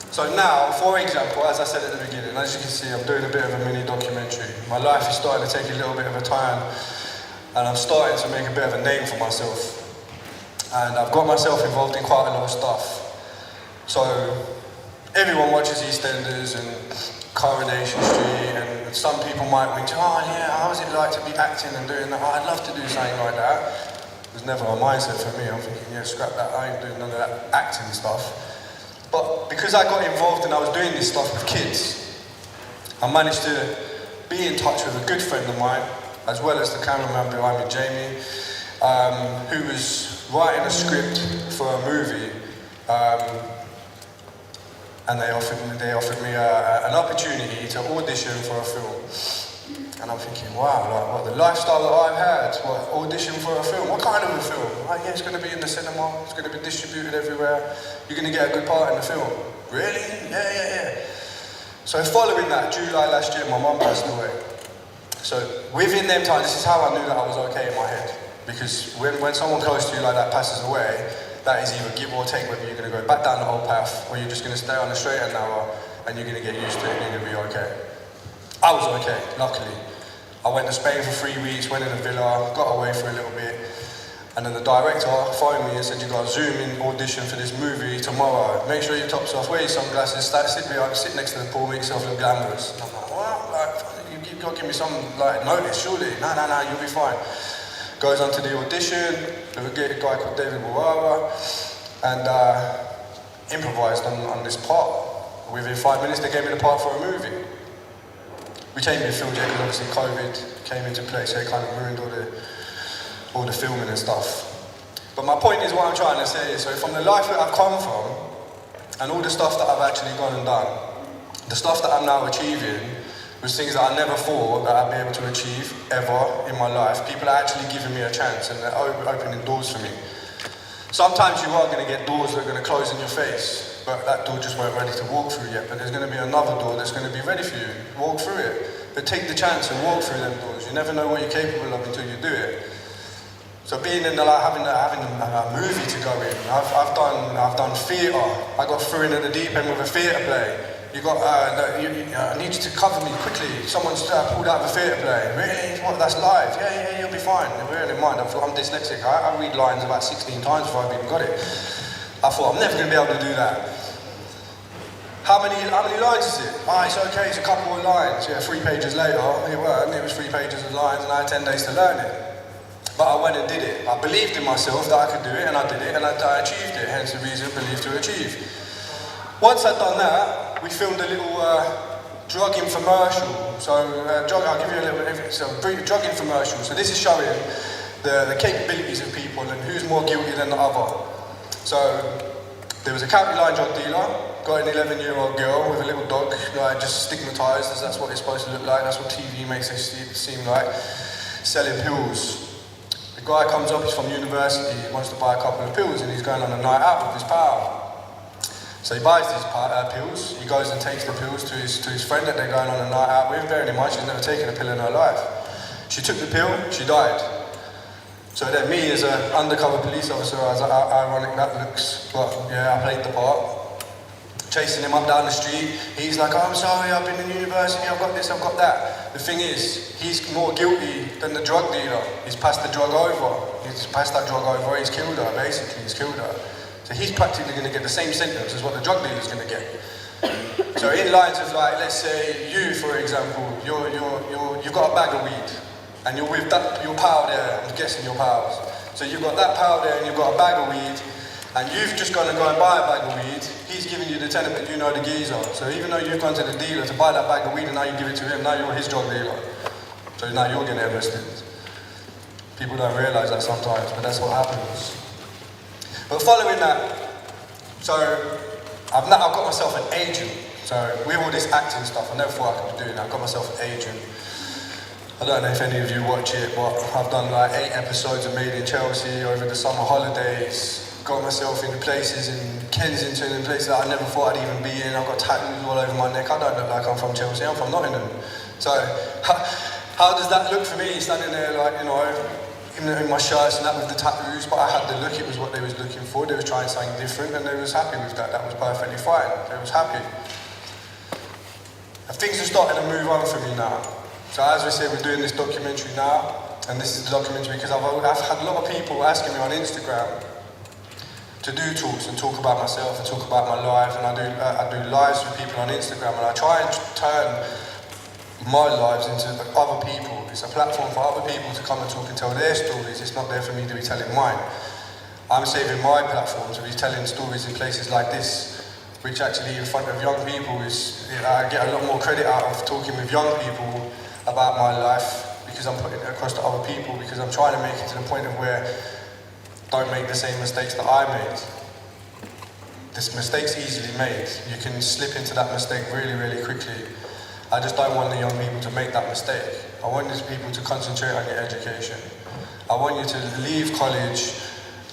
so now, for example, as I said at the beginning, as you can see, I'm doing a bit of a mini documentary. My life is starting to take a little bit of a time, and I'm starting to make a bit of a name for myself. And I've got myself involved in quite a lot of stuff. So everyone watches EastEnders and Coronation Street, and some people might think, oh yeah, how is it like to be acting and doing that? Oh, I'd love to do something like that. It was never a mindset for me. I'm thinking, yeah, scrap that, I ain't doing none of that acting stuff. But because I got involved and I was doing this stuff with kids, I managed to be in touch with a good friend of mine, as well as the cameraman behind me, Jamie, who was writing a script for a movie, and they offered me an opportunity to audition for a film. And I'm thinking, wow, like what the lifestyle that I've had, what, audition for a film, what kind of a film? Like, yeah, it's going to be in the cinema, it's going to be distributed everywhere, you're going to get a good part in the film. Really? Yeah. So following that, July last year, my mum passed away. So within them times, this is how I knew that I was okay in my head. Because when someone close to you like that passes away, that is either give or take, whether you're going to go back down the old path or you're just going to stay on the straight and narrow and you're going to get used to it and you're going to be okay. I was okay, luckily. I went to Spain for 3 weeks, went in a villa, got away for a little bit, and then the director phoned me and said, you got a Zoom-in audition for this movie tomorrow. Make sure your top's off, wear your sunglasses, sit next to the pool, make yourself look glamorous. And I'm like, what? Like, you've got to give me some like notice, surely. No, you'll be fine. Goes on to the audition with a guy called David Bawara, and improvised on this part. Within 5 minutes, they gave me the part for a movie. We changed the film because obviously COVID came into play, so it kind of ruined all the filming and stuff. But my point is, what I'm trying to say is, so from the life that I've come from, and all the stuff that I've actually gone and done, the stuff that I'm now achieving was things that I never thought that I'd be able to achieve ever in my life. People are actually giving me a chance and they're opening doors for me. Sometimes you are going to get doors that are going to close in your face, but that door just weren't ready to walk through yet. But there's going to be another door that's going to be ready for you. Walk through it. But take the chance and walk through them doors. You never know what you're capable of until you do it. So being in the, like, having a movie to go in, I've done theatre. I got thrown in at the deep end with a theatre play. You got, I need you to cover me quickly. Someone's pulled out of a theatre play. Really? What? That's live? Yeah, you'll be fine. Bearing in mind, I'm dyslexic. I read lines about 16 times before I've even got it. I thought, I'm never going to be able to do that. How many lines is it? It's okay, it's a couple of lines. Yeah, 3 pages later, it weren't. It was 3 pages of lines and I had 10 days to learn it. But I went and did it. I believed in myself that I could do it, and I did it, and I achieved it. Hence the reason believe to achieve. Once I'd done that, we filmed a little drug infomercial. So I'll give you a little bit of it. So brief drug infomercial. So this is showing the capabilities of people and who's more guilty than the other. So there was a county line drug dealer, got an 11-year-old girl with a little dog, like, just stigmatised, as that's what it's supposed to look like. That's what TV makes it seem like. Selling pills. The guy comes up, he's from university, he wants to buy a couple of pills, and he's going on a night out with his pal. So he buys these pills, he goes and takes the pills to his friend that they're going on a night out with, bearing in mind she's never taken a pill in her life. She took the pill, she died. So then me as an undercover police officer, as ironic that looks, but yeah, I played the part. Chasing him up down the street, he's like, oh, I'm sorry, I've been in university, I've got this, I've got that. The thing is, he's more guilty than the drug dealer. He's passed the drug over. He's passed that drug over, he's killed her, basically, he's killed her. So he's practically going to get the same sentence as what the drug dealer's going to get. So in lines of, like, let's say you, for example, you've got a bag of weed, and you're with your pal there, I'm guessing your pals. So you've got that pal there, and you've got a bag of weed, and you've just gone and buy a bag of weed. He's giving you the tenement, you know the geezer. So even though you've gone to the dealer to buy that bag of weed and now you give it to him, now you're his drug dealer. So now you're getting arrested. People don't realise that sometimes, but that's what happens. But following that, so I've got myself an agent. So with all this acting stuff, I never thought I could be doing that. I got myself an agent. I don't know if any of you watch it, but I've done like 8 episodes of Made in Chelsea over the summer holidays. Got myself in places in Kensington and places that I never thought I'd even be in. I've got tattoos all over my neck. I don't look like I'm from Chelsea, I'm from Nottingham. So how does that look for me, standing there like, you know, in my shirts and that with the tattoos, but I had the look, it was what they was looking for. They was trying something different and they was happy with that. That was perfectly fine. They was happy. And things are starting to move on for me now. So as we said, we're doing this documentary now, and this is the documentary because I've had a lot of people asking me on Instagram to do talks and talk about myself and talk about my life, and I do lives with people on Instagram, and I try and turn my lives into other people. It's a platform for other people to come and talk and tell their stories. It's not there for me to be telling mine. I'm saving my platform to be telling stories in places like this, which actually in front of young people is, I get a lot more credit out of talking with young people about my life because I'm putting it across to other people, because I'm trying to make it to the point of where don't make the same mistakes that I made. This mistake's easily made. You can slip into that mistake really, really quickly. I just don't want the young people to make that mistake. I want these people to concentrate on your education. I want you to leave college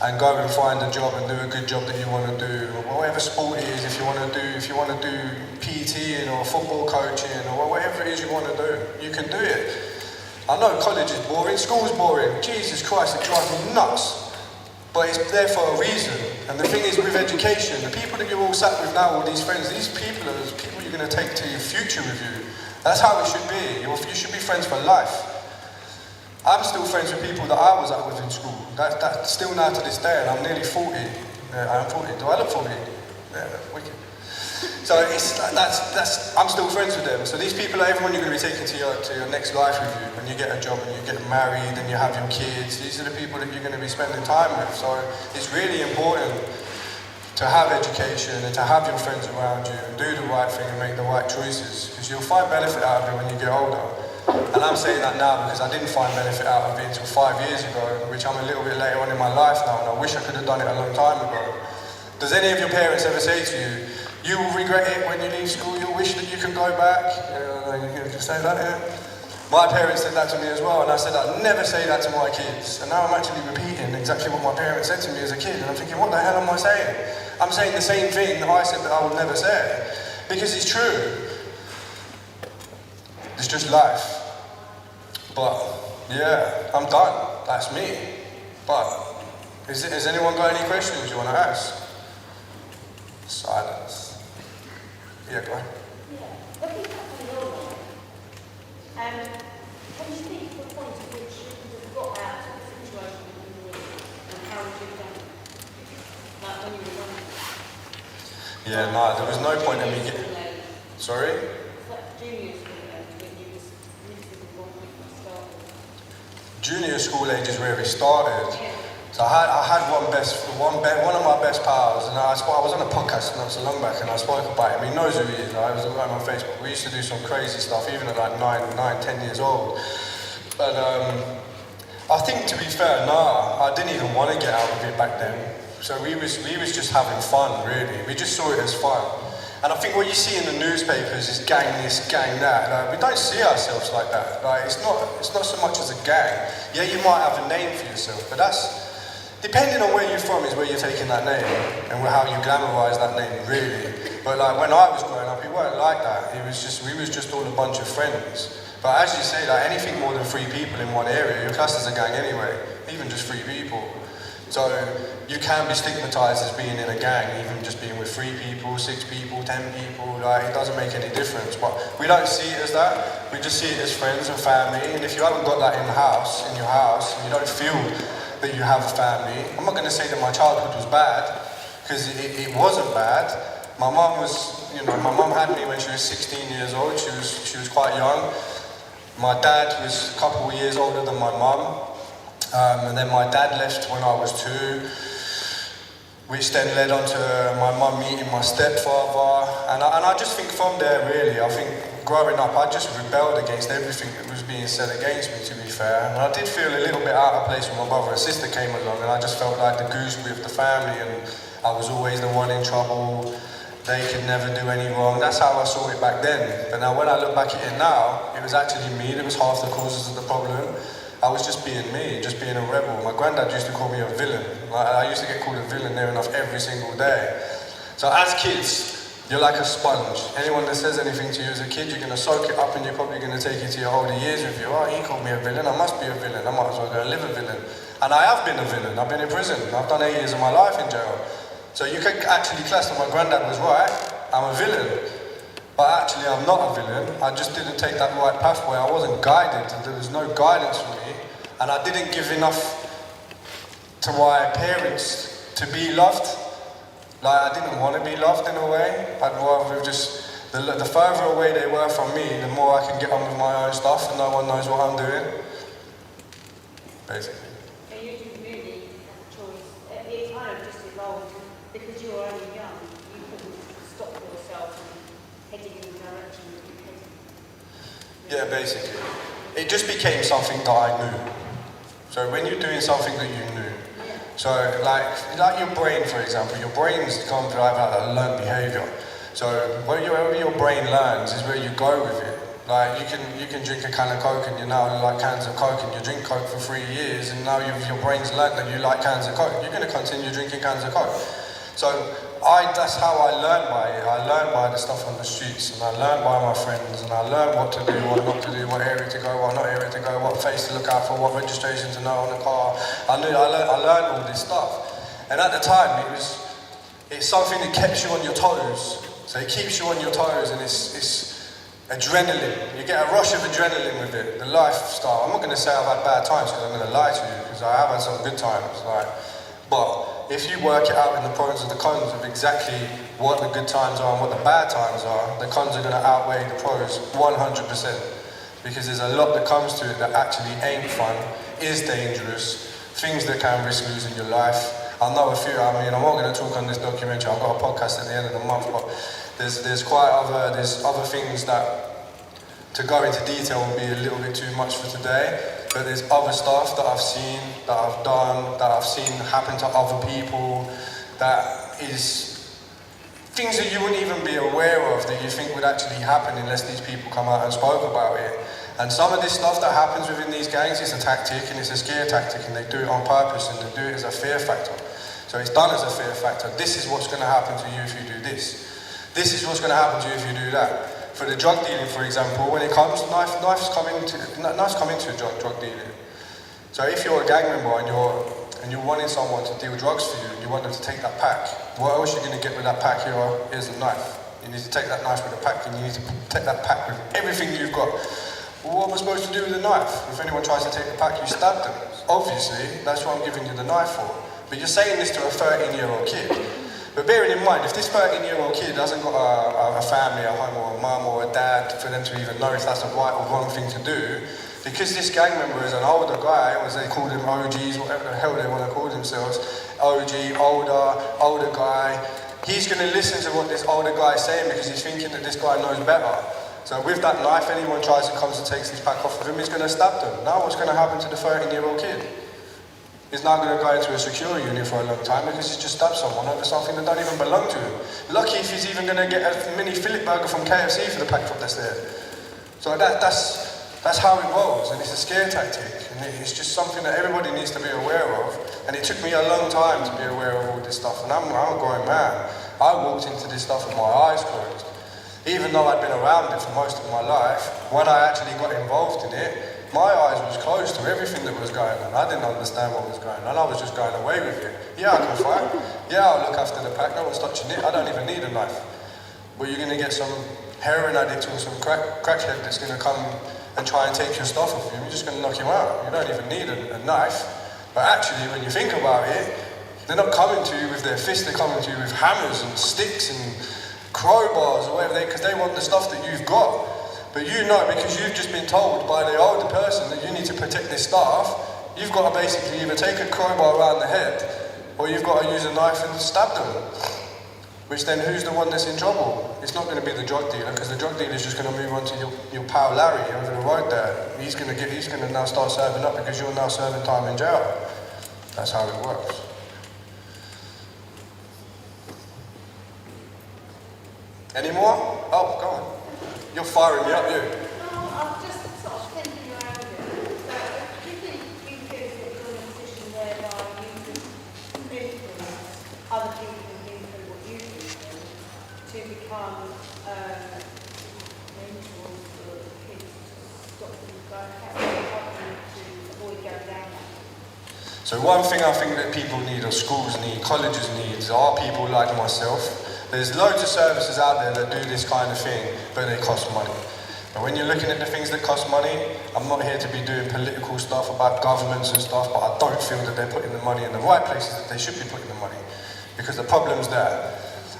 and go and find a job and do a good job that you want to do. Whatever sport it is, if you want to do PTing or football coaching or whatever it is you want to do, you can do it. I know college is boring, school's boring. Jesus Christ, it drives me nuts. But it's there for a reason. And the thing is with education, the people that you're all sat with now, all these friends, these people are the people you're going to take to your future with you. That's how it should be. You should be friends for life. I'm still friends with people that I was at with in school. That's still now to this day, and I'm nearly 40. I'm 40. Do I look 40? Yeah, wicked. So I'm still friends with them. So these people are everyone you're going to be taking to your next life with you. When you get a job and you get married and you have your kids, these are the people that you're going to be spending time with. So it's really important to have education and to have your friends around you and do the right thing and make the right choices, because you'll find benefit out of it when you get older. And I'm saying that now because I didn't find benefit out of it until 5 years ago, which I'm a little bit later on in my life now, and I wish I could have done it a long time ago. Does any of your parents ever say to you, you will regret it when you leave school, you'll wish that you could go back? You can say that, yeah? My parents said that to me as well, and I said I'd never say that to my kids. And now I'm actually repeating exactly what my parents said to me as a kid, and I'm thinking, what the hell am I saying? I'm saying the same thing that I said that I would never say, because it's true. It's just life. But yeah, I'm done. That's me. But has anyone got any questions you want to ask? Silence. Yeah, go ahead. Yeah. Looking back on your life, can you speak to the point at which you got out of the situation that you were in and how would you have done it? Like when you were young? Yeah, no, there was no point in me getting... Sorry? It's like junior school age when you was really wrong when you started. Junior school age is where it started. So I had one of my best pals, and I was on a podcast not so long back, and I spoke about him. He knows who he is. I was around on Facebook. We used to do some crazy stuff, even at like 10 years old. But I think, to be fair, I didn't even want to get out of it back then. So we was just having fun, really. We just saw it as fun. And I think what you see in the newspapers is gang this, gang that. Like, we don't see ourselves like that. Like, it's not so much as a gang. Yeah, you might have a name for yourself, but that's depending on where you're from is where you're taking that name and how you glamorise that name, really. But like when I was growing up, it weren't like that. We was just all a bunch of friends. But as you say, like anything more than 3 people in one area, you're classed as a gang anyway. Even just 3 people. So you can be stigmatised as being in a gang, even just being with 3 people, 6 people, 10 people. Like it doesn't make any difference. But we don't see it as that. We just see it as friends and family. And if you haven't got that in your house, and you don't feel that you have a family. I'm not going to say that my childhood was bad, because it wasn't bad. My mum had me when she was 16 years old. She was quite young. My dad was a couple of years older than my mum, and then my dad left when I was 2, which then led on to my mum meeting my stepfather. And I just think from there, really, I think growing up, I just rebelled against everything that was being said against me, to be fair. And I did feel a little bit out of place when my brother and sister came along, and I just felt like the gooseberry of the family, and I was always the one in trouble. they could never do any wrong. That's how I saw it back then. But now when I look back at it now, it was actually me that was half the causes of the problem. I was just being me, just being a rebel. My granddad used to call me a villain. I used to get called a villain near enough every single day. So as kids, you're like a sponge. Anyone that says anything to you as a kid, you're going to soak it up and you're probably going to take it to your older years with you. Oh, he called me a villain, I must be a villain. I might as well go live a villain. And I have been a villain. I've been in prison. I've done 8 years of my life in jail. So you could actually class that my granddad was right. I'm a villain. But actually I'm not a villain. I just didn't take that right pathway. I wasn't guided. There was no guidance for me. And I didn't give enough to my parents to be loved. Like, I didn't want to be loved in a way. I'd rather just, the further away they were from me, the more I can get on with my own stuff and no one knows what I'm doing. Basically. So you didn't really have a choice. It kind of just evolved because you were only young. You couldn't stop yourself from heading in the direction that you headed. Yeah, basically. It just became something that I knew. So when you're doing something that you knew, so like your brain, for example, your brain's gone to have a learned behaviour. So wherever your brain learns is where you go with it. Like you can drink a can of Coke and you now like cans of Coke and you drink Coke for 3 years and now your brain's learned that you like cans of Coke. You're going to continue drinking cans of Coke. So that's how I learned by it. I learned by the stuff on the streets and I learned by my friends and I learned what to do, what not to do, what area to go, what not area to go, what face to look out for, what registration to know on the car. I learned all this stuff. And at the time it's something that keeps you on your toes. So it keeps you on your toes and it's adrenaline. You get a rush of adrenaline with it, the lifestyle. I'm not going to say I've had bad times because I'm going to lie to you because I have had some good times. But if you work it out in the pros and the cons of exactly what the good times are and what the bad times are, the cons are going to outweigh the pros 100%. Because there's a lot that comes to it that actually ain't fun, is dangerous, things that can risk losing your life. I know a few, I'm not going to talk on this documentary, I've got a podcast at the end of the month, but there's other things that, to go into detail would be a little bit too much for today. But there's other stuff that I've seen, that I've done, that I've seen happen to other people, that is things that you wouldn't even be aware of that you think would actually happen unless these people come out and spoke about it. And some of this stuff that happens within these gangs is a tactic and it's a scare tactic and they do it on purpose and they do it as a fear factor. So it's done as a fear factor. This is what's going to happen to you if you do this. This is what's going to happen to you if you do that. For the drug dealing, for example, when it comes, knives come into drug dealing. So if you're a gang member and you're wanting someone to deal drugs for you, and you want them to take that pack, what else are you going to get with that pack? Here's the knife. You need to take that knife with the pack, and you need to take that pack with everything you've got. Well, what am I supposed to do with the knife? If anyone tries to take the pack, you stab them. Obviously, that's what I'm giving you the knife for. But you're saying this to a 13-year-old kid. But bearing in mind, if this 13-year-old kid hasn't got a family, a home, or a mum, or a dad for them to even know if that's the right or wrong thing to do, because this gang member is an older guy, or as they call them OGs, whatever the hell they want to call themselves, OG, older guy, he's going to listen to what this older guy is saying because he's thinking that this guy knows better. So with that knife, anyone tries to come and takes his pack off of him, he's going to stab them. Now what's going to happen to the 13-year-old kid? He's not going to go into a secure unit for a long time because he's just stabbed someone over something that don't even belong to him. Lucky if he's even going to get a mini Philip burger from KFC for the pack drop that's there. So that's how it rolls, and it's a scare tactic. And it's just something that everybody needs to be aware of. And it took me a long time to be aware of all this stuff. And I'm a grown man. I walked into this stuff with my eyes closed. Even though I'd been around it for most of my life, when I actually got involved in it, my eyes was closed to everything that was going on. I didn't understand what was going on. I was just going away with it. Yeah, I can fight. Yeah, I'll look after the pack. No one's touching it. I don't even need a knife. But you're going to get some heroin addict or some crackhead that's going to come and try and take your stuff off you. You're just going to knock him out. You don't even need a knife. But actually, when you think about it, they're not coming to you with their fists. They're coming to you with hammers and sticks and crowbars or whatever, because they want the stuff that you've got. But you know, because you've just been told by the older person that you need to protect this staff, you've got to basically either take a crowbar around the head, or you've got to use a knife and stab them. Which then, who's the one that's in trouble? It's not going to be the drug dealer, because the drug dealer is just going to move on to your pal Larry over the road there. He's going to now start serving up because you're now serving time in jail. That's how it works. Any more? Oh, go on. You're firing me up, you. No, I'm just sort of thinking around it. So, do you think you feel that you're in a position whereby you can influence other people who think through what you think through to become mentors for the kids to stop them going, help them to avoid going down that? So one thing I think that people need, or schools need, colleges need, are people like myself. There's loads of services out there that do this kind of thing, but they cost money. But when you're looking at the things that cost money, I'm not here to be doing political stuff about governments and stuff, but I don't feel that they're putting the money in the right places that they should be putting the money, because the problem's there.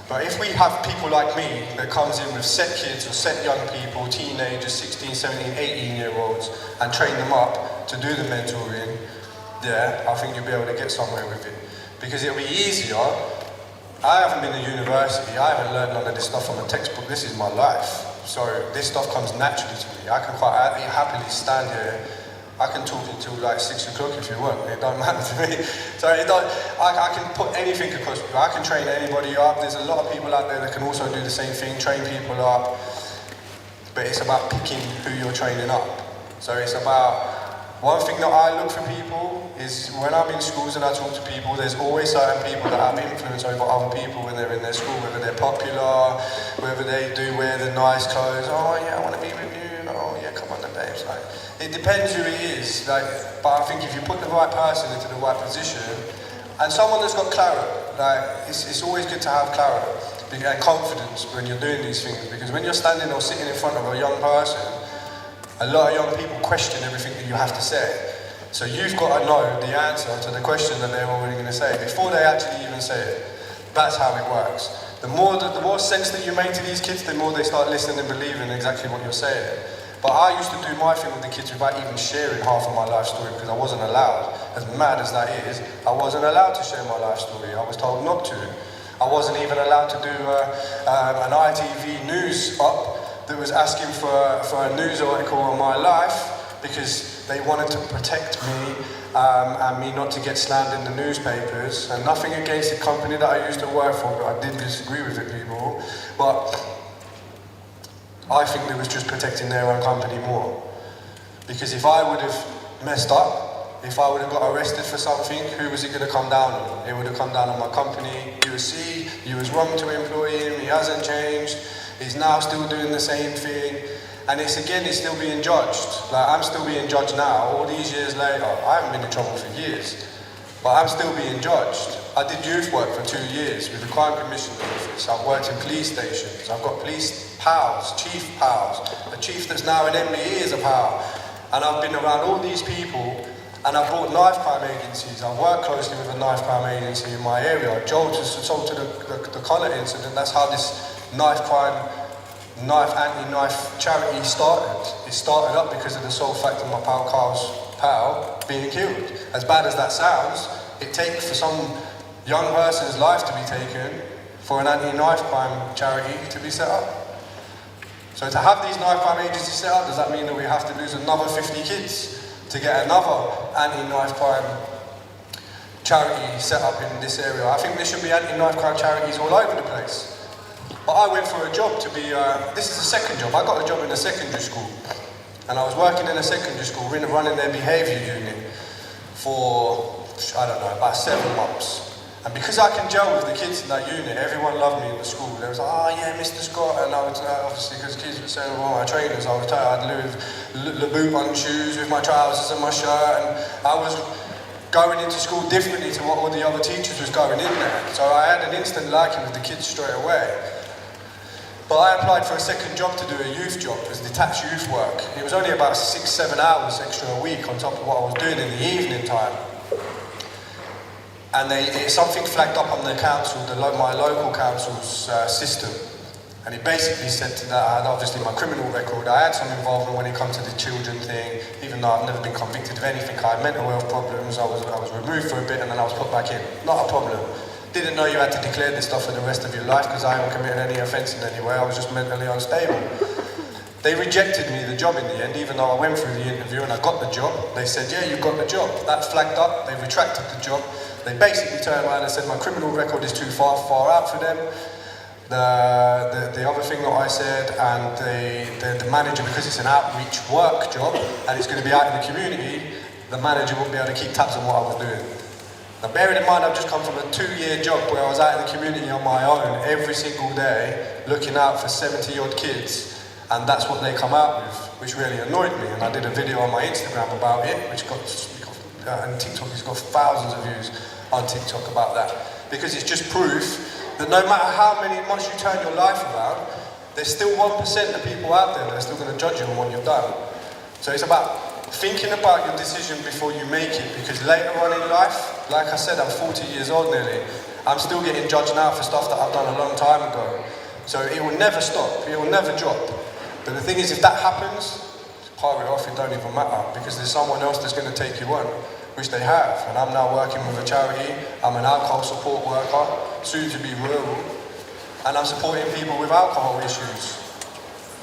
But if we have people like me that comes in with set kids or set young people, teenagers, 16, 17, 18-year-olds, and train them up to do the mentoring, yeah, I think you'll be able to get somewhere with it. Because it'll be easier. I haven't been to university, I haven't learned none of this stuff from a textbook, this is my life. So this stuff comes naturally to me. I can quite happily stand here, I can talk until like 6 o'clock if you want, it don't matter to me. So I can put anything across you, I can train anybody up, there's a lot of people out there that can also do the same thing, train people up. But it's about picking who you're training up. So it's about, one thing that I look for people is when I'm in schools and I talk to people, there's always certain people that have influence over other people when they're in their school, whether they're popular, whether they do wear the nice clothes. Oh yeah, I want to be with you. Oh yeah, come on then, babes. Like, it depends who it is. Like, but I think if you put the right person into the right position, and someone that's got clarity, like it's always good to have clarity and confidence when you're doing these things, because when you're standing or sitting in front of a young person, a lot of young people question everything that you have to say. So you've got to know the answer to the question that they're already going to say before they actually even say it. That's how it works. The more sense that you make to these kids, the more they start listening and believing exactly what you're saying. But I used to do my thing with the kids without even sharing half of my life story, because I wasn't allowed. As mad as that is, I wasn't allowed to share my life story. I was told not to. I wasn't even allowed to do an ITV news up that was asking for a news article on my life, because they wanted to protect me and me not to get slammed in the newspapers. And nothing against the company that I used to work for, but I did disagree with it, people. But I think they was just protecting their own company more. Because if I would have messed up, if I would have got arrested for something, who was it going to come down on? It would have come down on my company. You would see, you was wrong to employ him, he hasn't changed. He's now still doing the same thing, and it's still being judged. Like, I'm still being judged now, all these years later. I haven't been in trouble for years, but I'm still being judged. I did youth work for 2 years with the Crime Commissioner's Office. I've worked in police stations. I've got police pals, chief pals. The chief that's now an MBE is a pal. And I've been around all these people, and I've brought knife crime agencies. I've worked closely with a knife crime agency in my area. Joel just told to the Connor incident, that's how this anti-knife charity started. It started up because of the sole fact of my pal Carl's pal being killed. As bad as that sounds, it takes for some young person's life to be taken for an anti-knife crime charity to be set up. So to have these knife crime agencies set up, does that mean that we have to lose another 50 kids to get another anti-knife crime charity set up in this area? I think there should be anti-knife crime charities all over the place. But I went for a job to be, this is a second job. I got a job in a secondary school. And I was working in a secondary school, running their behaviour unit for, I don't know, about 7 months. And because I can gel with the kids in that unit, everyone loved me in the school. They was like, oh yeah, Mr. Scott. And I was, obviously, because kids were saying, well, my trainers, I was tired. I'd live boot on shoes with my trousers and my shirt. And I was going into school differently to what all the other teachers was going in there. So I had an instant liking with the kids straight away. But I applied for a second job to do a youth job, as detached youth work. It was only about 6-7 hours extra a week on top of what I was doing in the evening time. And something flagged up on the council, my local council's system. And it basically said that I had obviously my criminal record. I had some involvement when it comes to the children thing, even though I've never been convicted of anything. I had mental health problems, I was removed for a bit and then I was put back in. Not a problem. Didn't know you had to declare this stuff for the rest of your life because I haven't committed any offence in any way. I was just mentally unstable. They rejected me the job in the end, even though I went through the interview and I got the job. They said, yeah, you got the job. That flagged up, they retracted the job. They basically turned around and said my criminal record is too far out for them. The other thing that I said, and the manager, because it's an outreach work job and it's going to be out in the community, the manager won't be able to keep tabs on what I was doing. Now bearing in mind I've just come from a 2-year job where I was out in the community on my own every single day looking out for 70 odd kids, and that's what they come out with, which really annoyed me. And I did a video on my Instagram about it, which got and TikTok has got thousands of views on TikTok about that, because it's just proof that no matter how much you turn your life around, there's still 1% of people out there that are still going to judge you on what you've done. So it's about thinking about your decision before you make it, because later on in life, like I said, I'm 40 years old nearly, I'm still getting judged now for stuff that I've done a long time ago. So it will never stop, it will never drop. But the thing is, if that happens, pirate off, it don't even matter, because there's someone else that's going to take you on, which they have. And I'm now working with a charity, I'm an alcohol support worker, soon to be rural, and I'm supporting people with alcohol issues,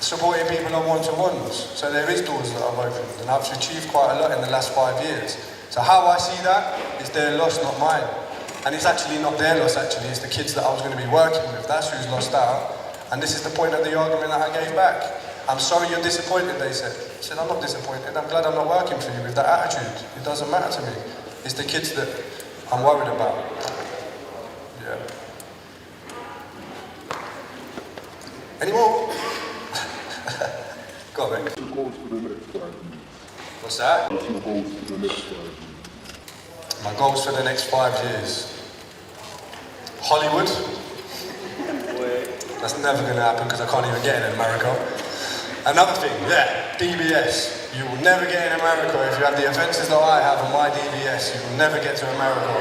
supporting people on one-to-ones. So there is doors that I've opened, and I've achieved quite a lot in the last 5 years. So how I see that is their loss, not mine. And it's actually not their loss, actually, it's the kids that I was going to be working with, that's who's lost out. And this is the point of the argument that I gave back. I'm sorry you're disappointed, they said. I said, I'm not disappointed, I'm glad I'm not working for you with that attitude. It doesn't matter to me. It's the kids that I'm worried about. Yeah. Any more? Go on, mate. What's that? My goals for the next 5 years. Hollywood. That's never going to happen because I can't even get in America. Another thing, yeah, DBS. You will never get in America if you have the offences that I have on my DBS. You will never get to America.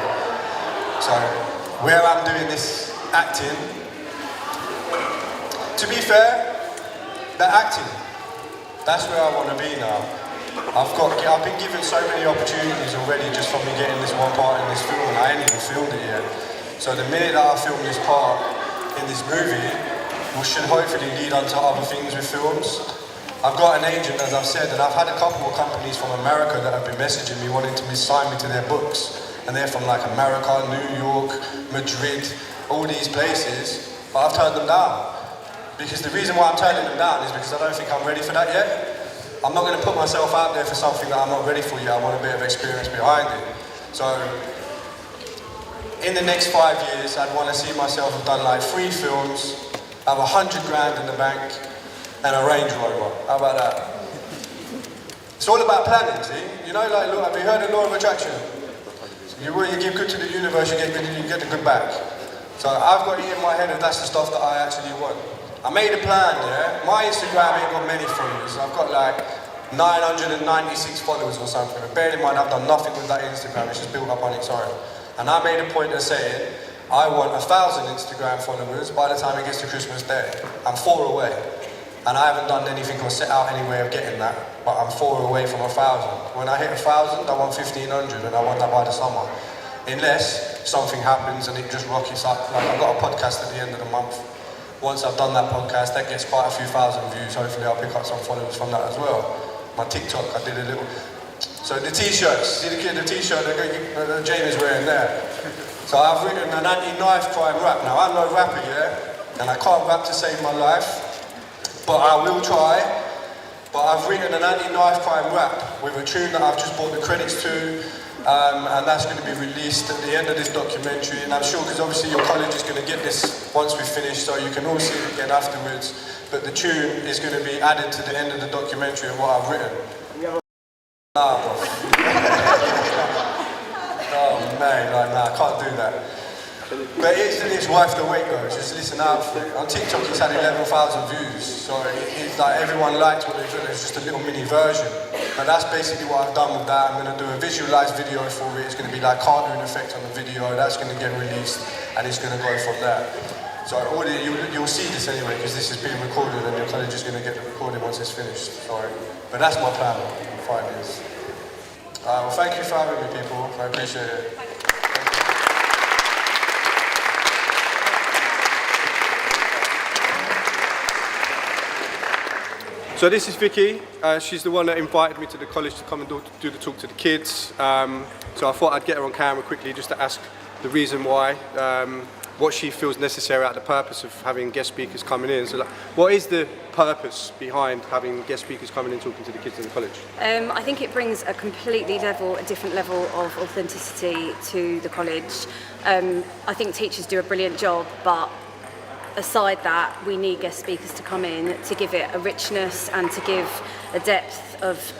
So, where I'm doing this acting, to be fair, the acting, that's where I want to be now. I've been given so many opportunities already just from me getting this one part in this film, and I ain't even filmed it yet. So the minute that I film this part in this movie, which should hopefully lead on to other things with films. I've got an agent, as I've said, and I've had a couple of companies from America that have been messaging me wanting to sign me to their books. And they're from like America, New York, Madrid, all these places, but I've turned them down. Because the reason why I'm turning them down is because I don't think I'm ready for that yet. I'm not going to put myself out there for something that I'm not ready for yet. I want a bit of experience behind it. So, in the next 5 years, I'd want to see myself have done like 3 films, have 100 grand in the bank, and a Range Rover. How about that? It's all about planning, see? You know, like, look, have you heard of law of attraction? You give good to the universe, you get the good back. So I've got it in my head that that's the stuff that I actually want. I made a plan, yeah? My Instagram ain't got many followers. I've got like 996 followers or something. But bear in mind, I've done nothing with that Instagram. It's just built up on its own. And I made a point of saying, I want 1,000 Instagram followers by the time it gets to Christmas Day. I'm 4 away. And I haven't done anything or set out any way of getting that, but I'm 4 away from 1,000. When I hit 1,000, I want 1,500, and I want that by the summer. Unless something happens and it just rockets up. Like, I've got a podcast at the end of the month. Once I've done that podcast, that gets quite a few thousand views. Hopefully I'll pick up some followers from that as well. My TikTok, I did a little... So the t-shirts, see the t-shirt that Jamie's wearing there. So I've written an anti-knife crime rap. Now, I'm no rapper, yeah? And I can't rap to save my life. But I will try. But I've written an anti-knife crime rap with a tune that I've just bought the credits to, and that's going to be released at the end of this documentary. And I'm sure, because obviously your college is going to get this once we finish, so you can all see it again afterwards. But the tune is going to be added to the end of the documentary of what I've written. Nah, bro. Oh man, like, nah, I can't do that. But it's worth the wait though, just listen out for it. On TikTok it's had 11,000 views, so it's like everyone liked what they've done, it's just a little mini version. But that's basically what I've done with that. I'm going to do a visualised video for it, it's going to be like cartoon effect on the video, that's going to get released, and it's going to go from there. So you'll see this anyway, because this is being recorded and your college is going to get the recording once it's finished. Sorry. But that's my plan in 5 years. Well, thank you for having me, people, I appreciate it. So this is Vicky. She's the one that invited me to the college to come and do the talk to the kids. So I thought I'd get her on camera quickly just to ask the reason why. what she feels necessary at the purpose of having guest speakers coming in. So like, what is the purpose behind having guest speakers coming in talking to the kids in the college? I think it brings a different level of authenticity to the college. I think teachers do a brilliant job, but aside that, we need guest speakers to come in to give it a richness and to give a depth of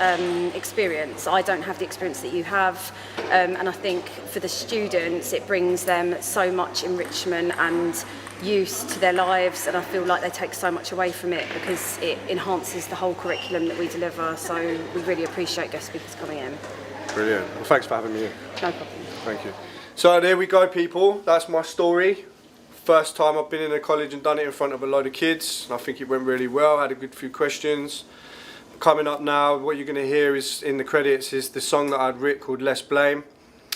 experience. I don't have the experience that you have, and I think for the students it brings them so much enrichment and use to their lives, and I feel like they take so much away from it because it enhances the whole curriculum that we deliver. So we really appreciate guest speakers coming in. Brilliant. Well, thanks for having me in. No problem. Thank you. So there we go, people. That's my story. First time I've been in a college and done it in front of a load of kids. I think it went really well. I had a good few questions. Coming up now, what you're going to hear is in the credits is the song that I'd written called Less Blame.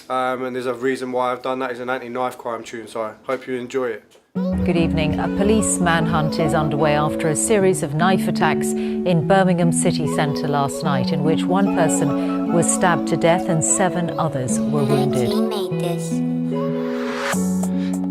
And there's a reason why I've done that. It's an anti-knife crime tune, so I hope you enjoy it. Good evening. A police manhunt is underway after a series of knife attacks in Birmingham city centre last night, in which one person was stabbed to death and 7 others were wounded. Teammate this.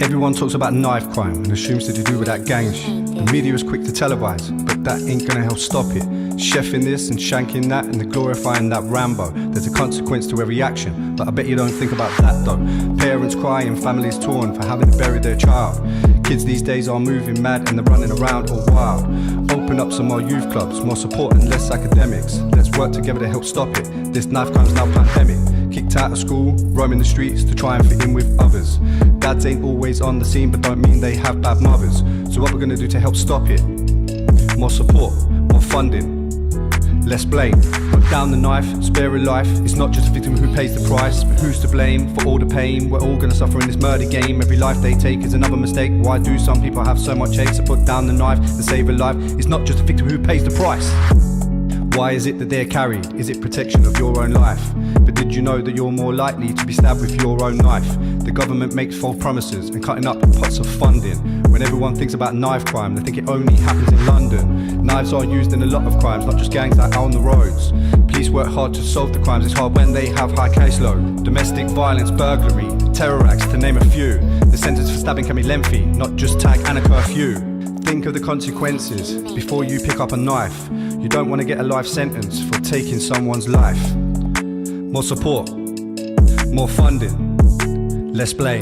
Everyone talks about knife crime and assumes that to do with that gang shit. The media is quick to televise, but that ain't gonna help stop it. Chefing this and shanking that and glorifying that Rambo. There's a consequence to every action, but I bet you don't think about that though. Parents crying, families torn for having to bury their child. Kids these days are moving mad and they're running around all wild. Open up some more youth clubs, more support and less academics. Let's work together to help stop it. This knife crime's now pandemic. Kicked out of school, roaming the streets to try and fit in with others. Dads ain't always on the scene, but don't mean they have bad mothers. So what we're gonna do to help stop it? More support, more funding, less blame. Put down the knife, spare a life. It's not just a victim who pays the price, but who's to blame for all the pain? We're all gonna suffer in this murder game. Every life they take is another mistake. Why do some people have so much hate? So put down the knife and save a life. It's not just a victim who pays the price. Why is it that they're carried? Is it protection of your own life? But did you know that you're more likely to be stabbed with your own knife? The government makes false promises and cutting up pots of funding. When everyone thinks about knife crime, they think it only happens in London. Knives are used in a lot of crimes, not just gangs that are on the roads. Police work hard to solve the crimes, it's hard when they have high caseload. Domestic violence, burglary, terror acts, to name a few. The sentence for stabbing can be lengthy, not just tag and a curfew. Think of the consequences before you pick up a knife. You don't want to get a life sentence for taking someone's life. More support, more funding, less blame.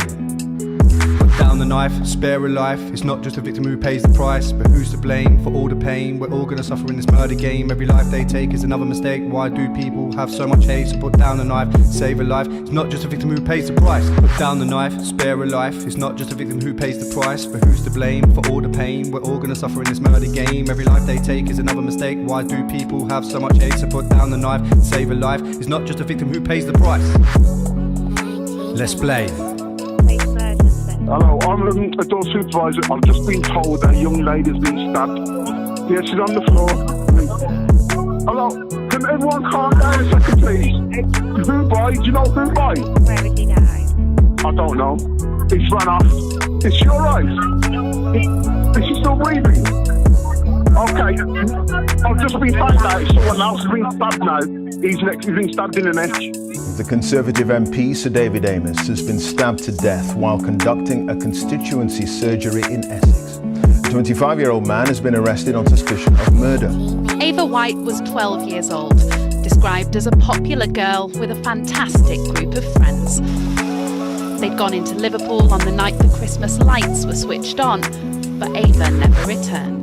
Put down the knife, spare a life. It's not just a victim who pays the price, but who's to blame for all the pain? We're all gonna suffer in this murder game. Every life they take is another mistake. Why do people have so much hate? So put down the knife, save a life. It's not just a victim who pays the price. Put down the knife, spare a life. It's not just a victim who pays the price, but who's to blame for all the pain? We're all gonna suffer in this murder game. Every life they take is another mistake. Why do people have so much hate? So put down the knife, save a life. It's not just a victim who pays the price. Let's blame. Hello, I'm a door supervisor. I've just been told that a young lady's been stabbed. Yeah, she's on the floor. Hello, can everyone calm down a second, please? Who by? Do you know who by? Where is he now? I don't know. He's run off. Is she alright? Is she still breathing? Okay. I've just been found out someone else has been stabbed now. He's been stabbed in the neck. The Conservative MP, Sir David Amess, has been stabbed to death while conducting a constituency surgery in Essex. A 25-year-old man has been arrested on suspicion of murder. Ava White was 12 years old, described as a popular girl with a fantastic group of friends. They'd gone into Liverpool on the night the Christmas lights were switched on, but Ava never returned.